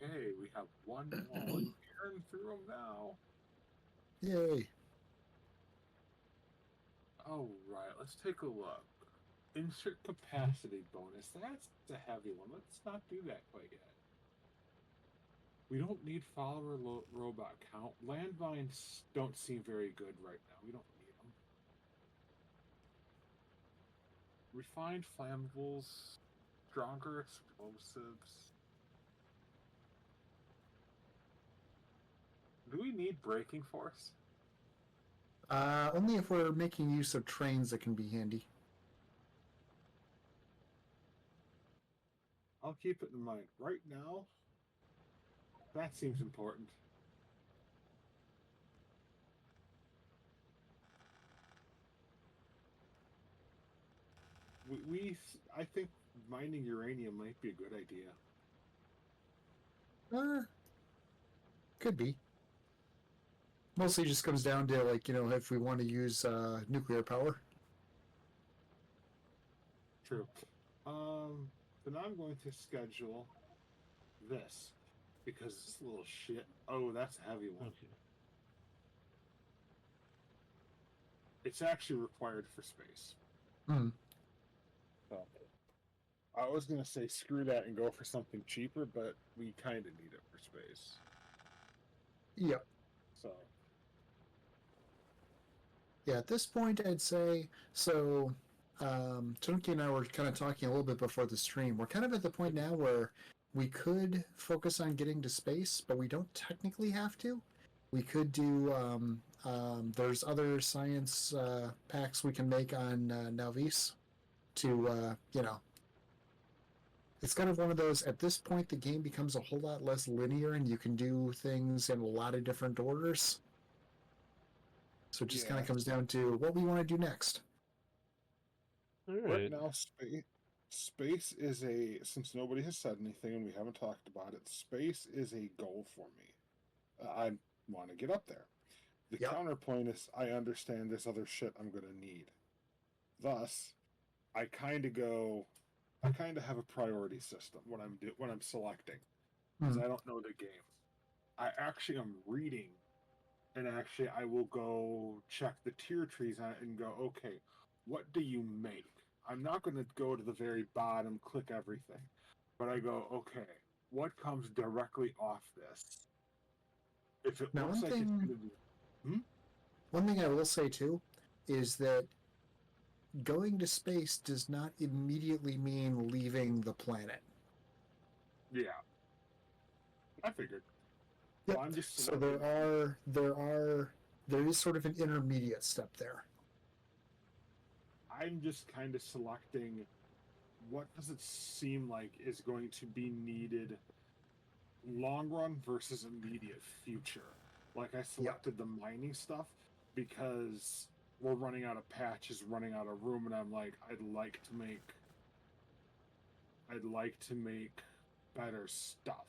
Okay, we have one wall. Tearing through them now. Yay! All right, let's take a look. Insert capacity bonus. That's a heavy one. Let's not do that quite yet. We don't need follower robot count. Landmines don't seem very good right now. We don't need them. Refined flammables, stronger explosives. Do we need braking force? Only if we're making use of trains that can be handy. I'll keep it in mind. Right now, that seems important. I think mining uranium might be a good idea. Could be. Mostly just comes down to, like, if we want to use nuclear power. True. Then I'm going to schedule this because this little shit. Oh, that's a heavy one. Okay. It's actually required for space. Hmm. So, I was gonna say screw that and go for something cheaper, but we kind of need it for space. Yep. So. Yeah, at this point, I'd say, so Tanuki and I were kind of talking a little bit before the stream. We're kind of at the point now where we could focus on getting to space, but we don't technically have to. We could do, there's other science packs we can make on Nalvis to, it's kind of one of those, at this point, the game becomes a whole lot less linear and you can do things in a lot of different orders. So it just kind of comes down to what we want to do next. Right now, space is since nobody has said anything and we haven't talked about it, space is a goal for me. I want to get up there. The counterpoint is I understand there's other shit I'm going to need. Thus, I kind of have a priority system when I'm selecting because I don't know the game. I actually am reading. And actually, I will go check the tier trees on it and go, okay, what do you make? I'm not going to go to the very bottom, click everything. But I go, okay, what comes directly off this? If it looks like it's going to be... One thing I will say, too, is that going to space does not immediately mean leaving the planet. Yeah. I figured. Yep. Well, so there is sort of an intermediate step there. I'm just kind of selecting what does it seem like is going to be needed long run versus immediate future. Like I selected the mining stuff because we're running out of patches, running out of room, and I'm like, I'd like to make better stuff.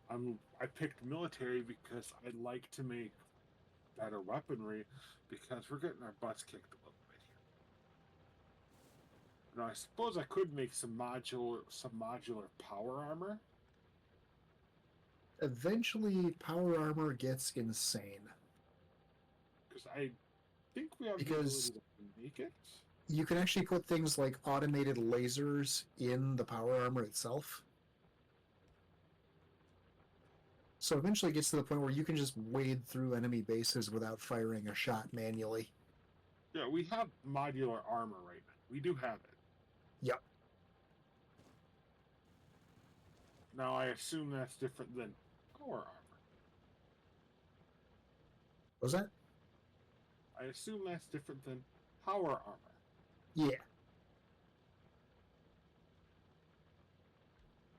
I picked military because I'd like to make better weaponry because we're getting our butts kicked a little bit here. Now I suppose I could make some modular power armor. Eventually, power armor gets insane. Because I think we have the ability to make it. You can actually put things like automated lasers in the power armor itself. So eventually it gets to the point where you can just wade through enemy bases without firing a shot manually. Yeah, we have modular armor right now. We do have it. Yep. Now I assume that's different than power armor. What's that? I assume that's different than power armor. Yeah.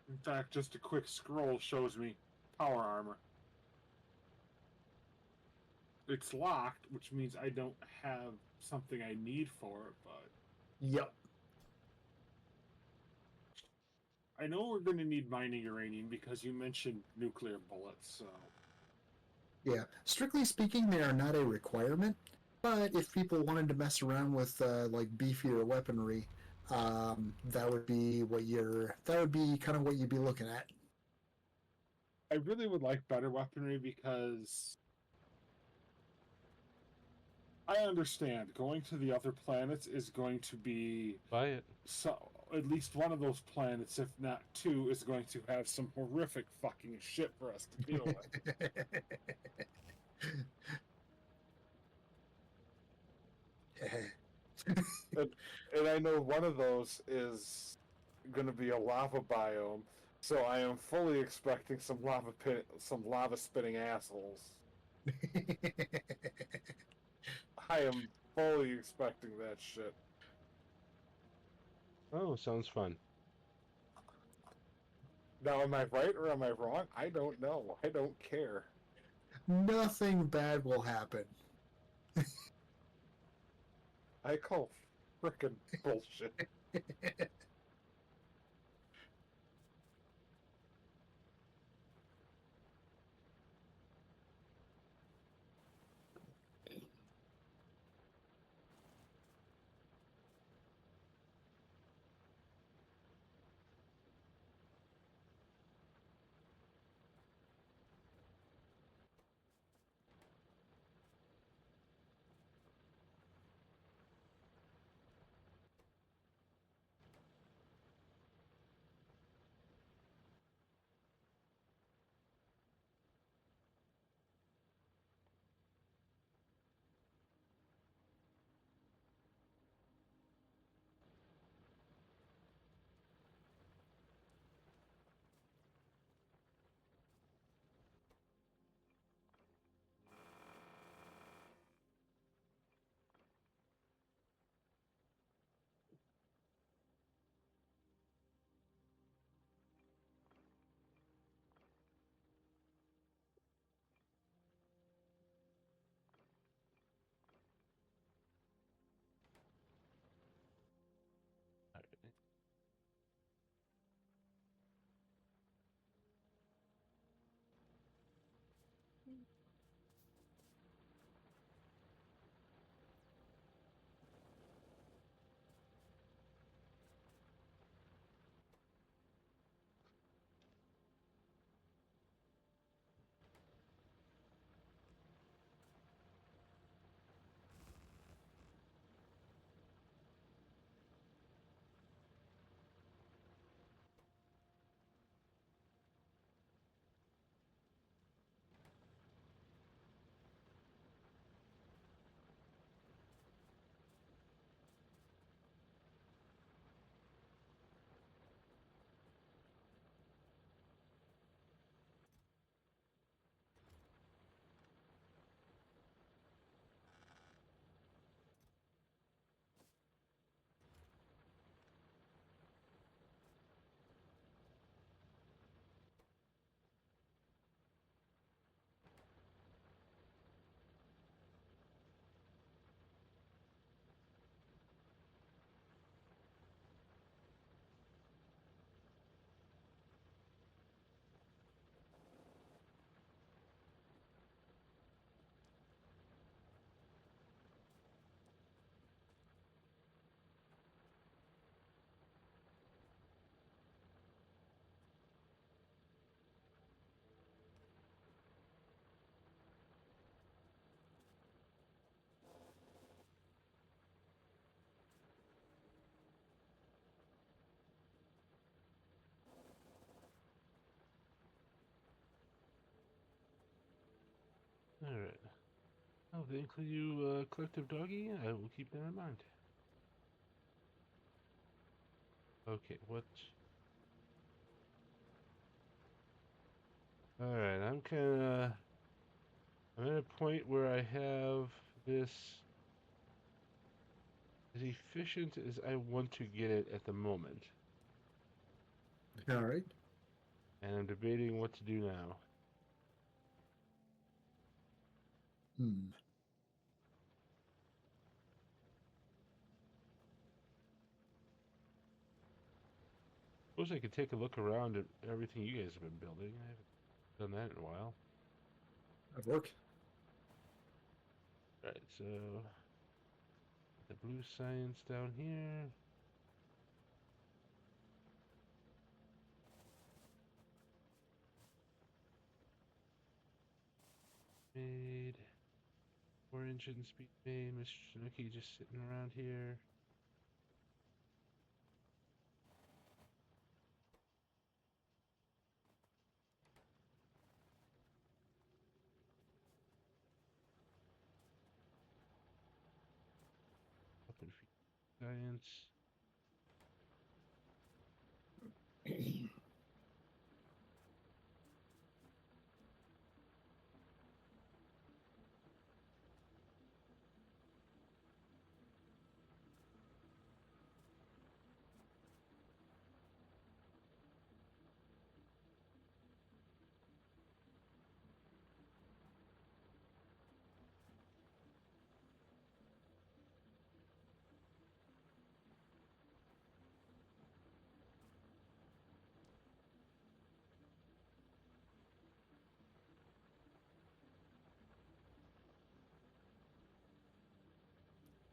In fact, just a quick scroll shows me power armor. It's locked, which means I don't have something I need for it, but... Yep. I know we're going to need mining uranium because you mentioned nuclear bullets, so... Yeah. Strictly speaking, they are not a requirement, but if people wanted to mess around with, like, beefier weaponry, that would be kind of what you'd be looking at. I really would like better weaponry because I understand going to the other planets is going to be Buy it. so. At least one of those planets, if not two, is going to have some horrific fucking shit for us to deal with. And I know one of those is going to be a lava biome, so I am fully expecting some lava spitting assholes. I am fully expecting that shit. Oh, sounds fun. Now, am I right or am I wrong? I don't know. I don't care. Nothing bad will happen. I call frickin' bullshit. Alright. Oh, they include you, collective doggy? I will keep that in mind. Okay, what? Alright, I'm at a point where I have this as efficient as I want to get it at the moment. All right. And I'm debating what to do now. Hmm. Suppose I could take a look around at everything you guys have been building. I haven't done that in a while. That'd work. Alright, so the blue science down here. Orange and Speed Main, MisterTanuki just sitting around here. Open for Giants.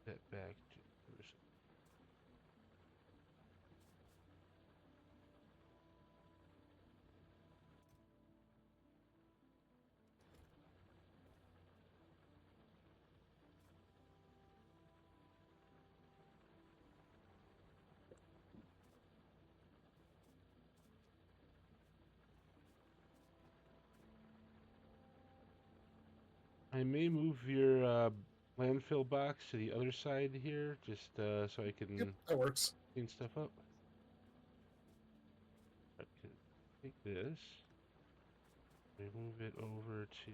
That back to person. I may move your landfill box to the other side here, just so I can Yep, that works. clean stuff up. I can take this, move it over to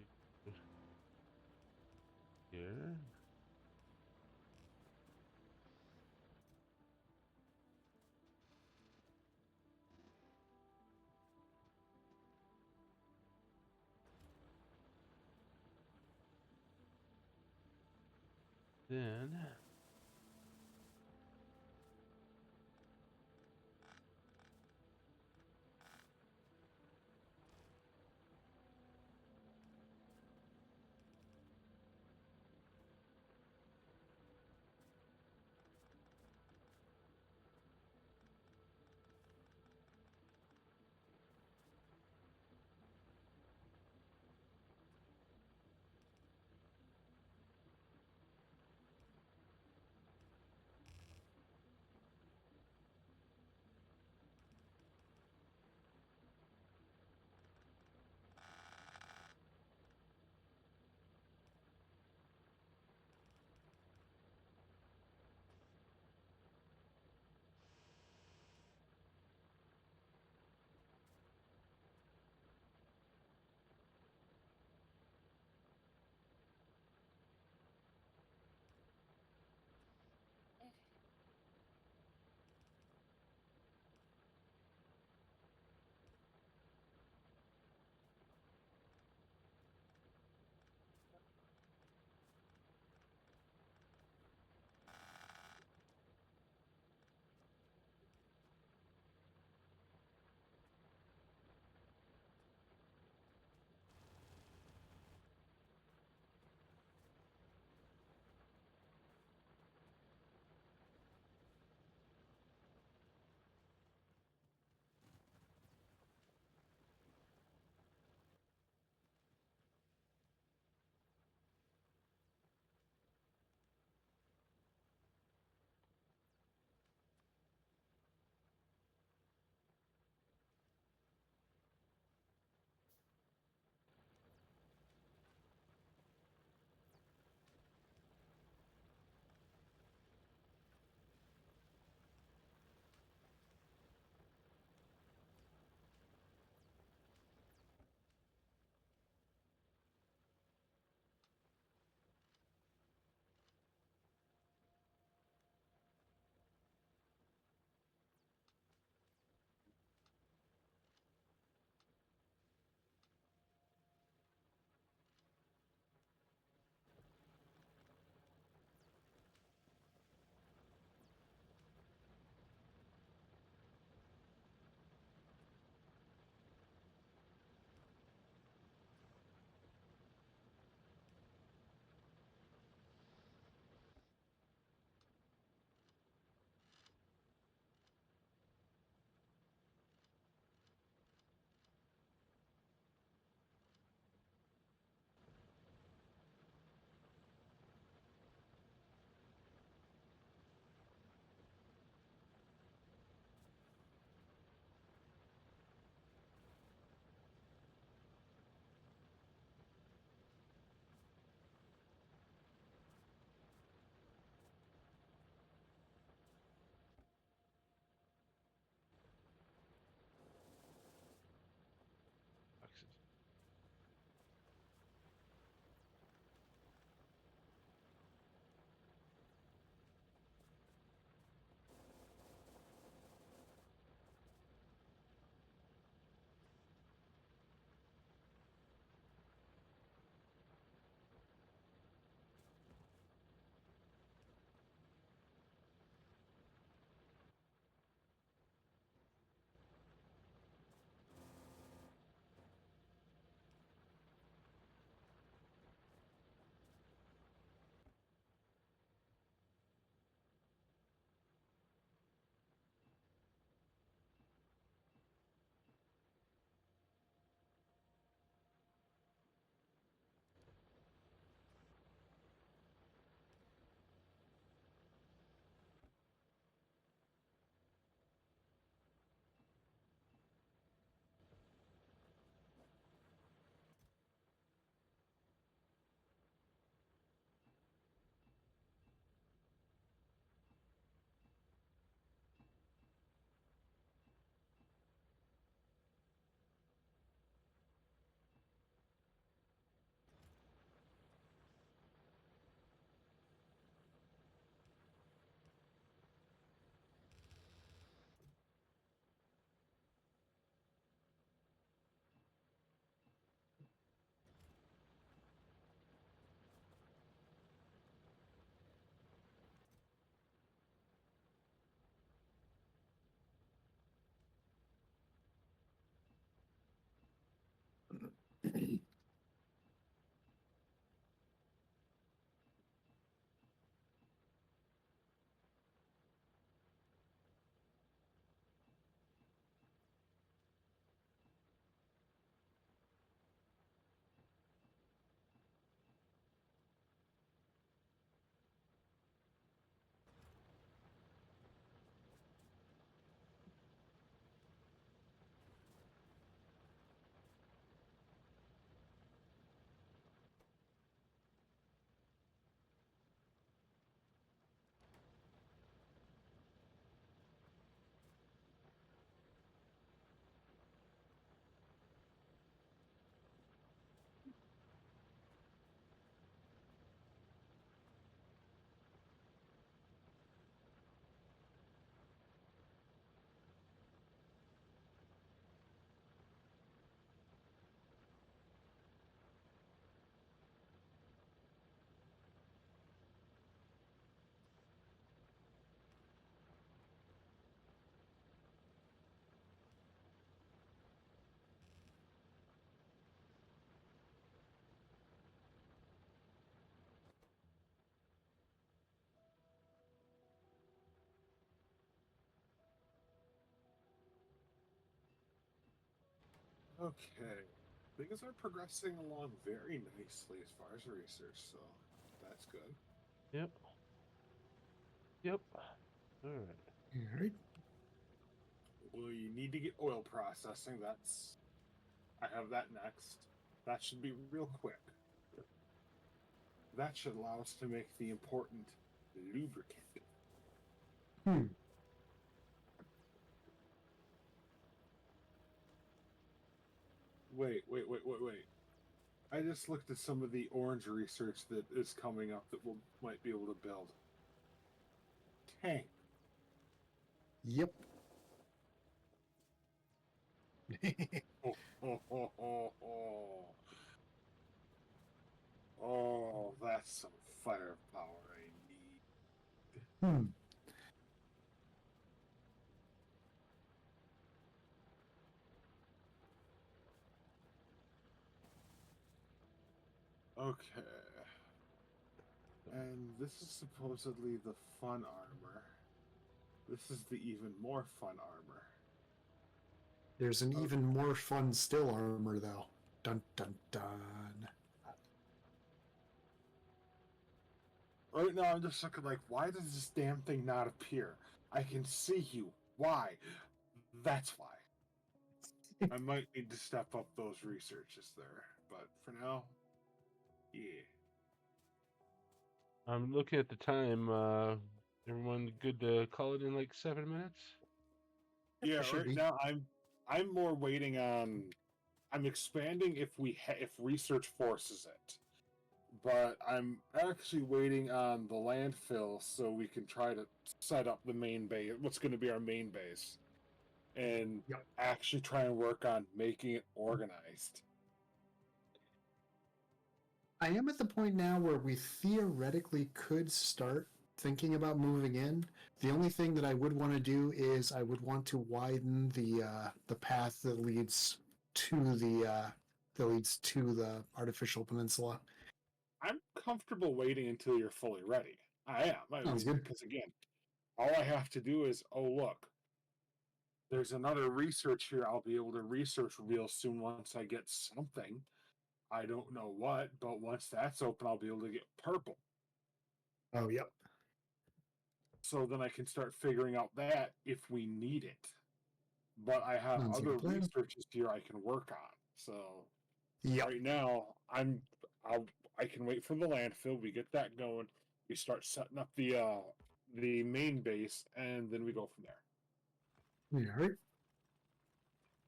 here. Then Okay. Things are progressing along very nicely as far as research, so that's good. Yep. Yep. All right. All right. Well, you need to get oil processing. I have that next. That should be real quick. That should allow us to make the important lubricant. Hmm. Wait. I just looked at some of the orange research that is coming up that we might be able to build. Tank. Yep. Oh, that's some firepower I need. Hmm. Okay. And this is supposedly the fun armor. This is the even more fun armor. There's an even more fun still armor, though. Dun dun dun. Right now, I'm just looking like, why does this damn thing not appear? I can see you. Why? That's why. I might need to step up those researches there. But for now, yeah. I'm looking at the time. Everyone good to call it in like 7 minutes? Yeah, Should right be. now I'm more waiting on. I'm expanding if if research forces it, but I'm actually waiting on the landfill so we can try to set up the main base. What's going to be our main base, and Yep. actually try and work on making it organized. I am at the point now where we theoretically could start thinking about moving in. The only thing that I would want to do is I would want to widen the path that leads to the artificial peninsula. I'm comfortable waiting until you're fully ready. I am. I Sounds mean, good. because again, all I have to do is, oh look, there's another research here. I'll be able to research real soon once I get something. I don't know what, but once that's open, I'll be able to get purple. Oh, yep. So then I can start figuring out that if we need it. But I have Sounds like other a plan. researches here I can work on. So Yep. right now, I can wait for the landfill. We get that going. We start setting up the main base, and then we go from there. All right.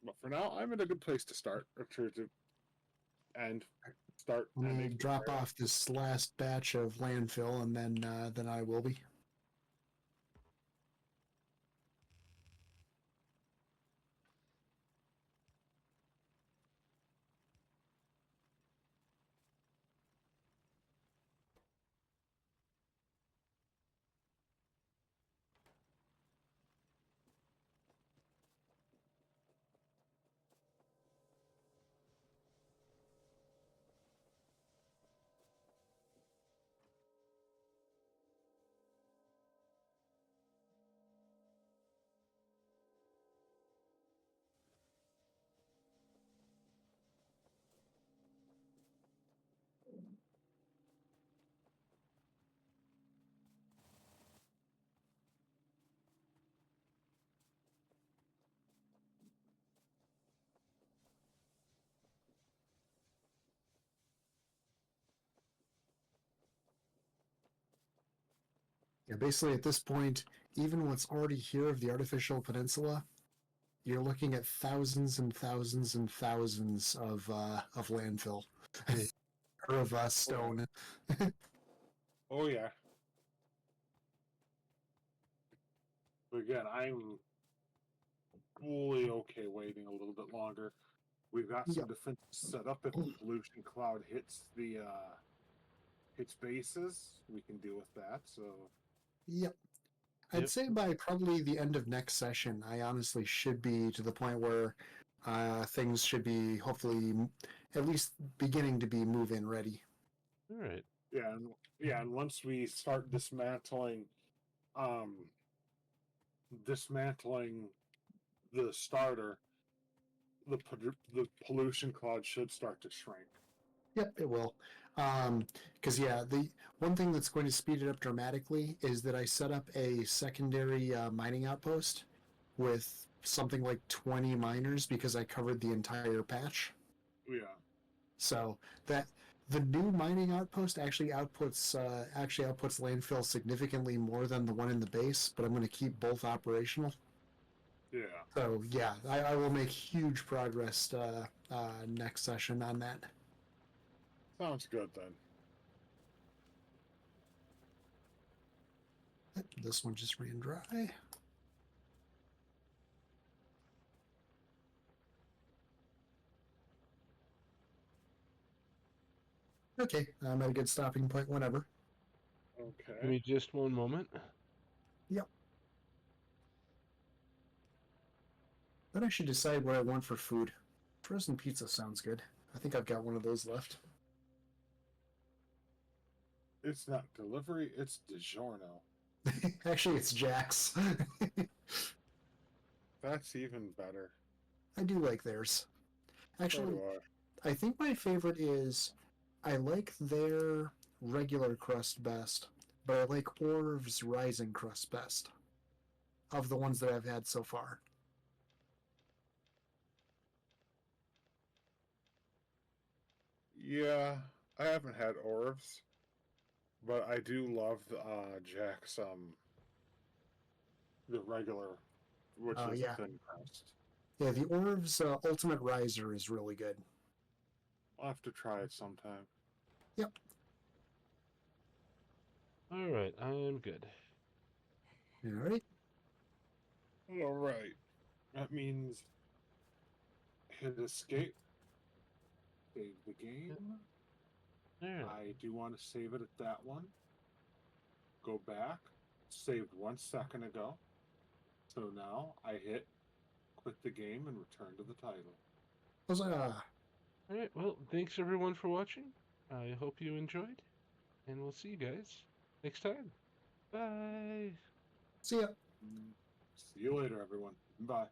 But for now, I'm in a good place to start, or to end, start. Let And me make drop off this last batch of landfill, and then I will be. Yeah, basically at this point, even what's already here of the artificial peninsula, you're looking at thousands and thousands and thousands of landfill or of stone. Oh yeah. But again, I'm fully okay waiting a little bit longer. We've got some Yep. defenses set up. If the pollution cloud hits hits bases, we can deal with that. So Yep. I'd Yep. say by probably the end of next session, I honestly should be to the point where things should be hopefully at least beginning to be move-in ready. All right. and once we start um, dismantling the starter, the pollution cloud should start to shrink. Yep, it will. Because yeah, the one thing that's going to speed it up dramatically is that I set up a secondary mining outpost with something like 20 miners because I covered the entire patch. Yeah. So that the new mining outpost actually outputs landfill significantly more than the one in the base, but I'm going to keep both operational. Yeah. So yeah, I will make huge progress next session on that. Sounds good then. This one just ran dry. Okay, I'm at a good stopping point whenever. Give Okay. me just one moment. Yep. Then I should decide what I want for food. Frozen pizza sounds good. I think I've got one of those left. It's not delivery, it's DiGiorno. Actually, it's Jack's. That's even better. I do like theirs. So Actually, do I think my favorite is I like their regular crust best, but I like Orv's Rising Crust best of the ones that I've had so far. Yeah, I haven't had Orv's, but I do love Jack's the regular, which is Yeah. thin crust. Yeah, the Orv's Ultimate Riser is really good. I'll have to try it sometime. Yep. All right, I am good. All right. All right. That means hit escape. Save the game. Yeah. I do want to save it at that one. Go back. Saved 1 second ago. So now I hit quit the game and return to the title. Huzzah. All right, well, thanks everyone for watching. I hope you enjoyed, and we'll see you guys next time. Bye. See ya. See you later, everyone. Bye.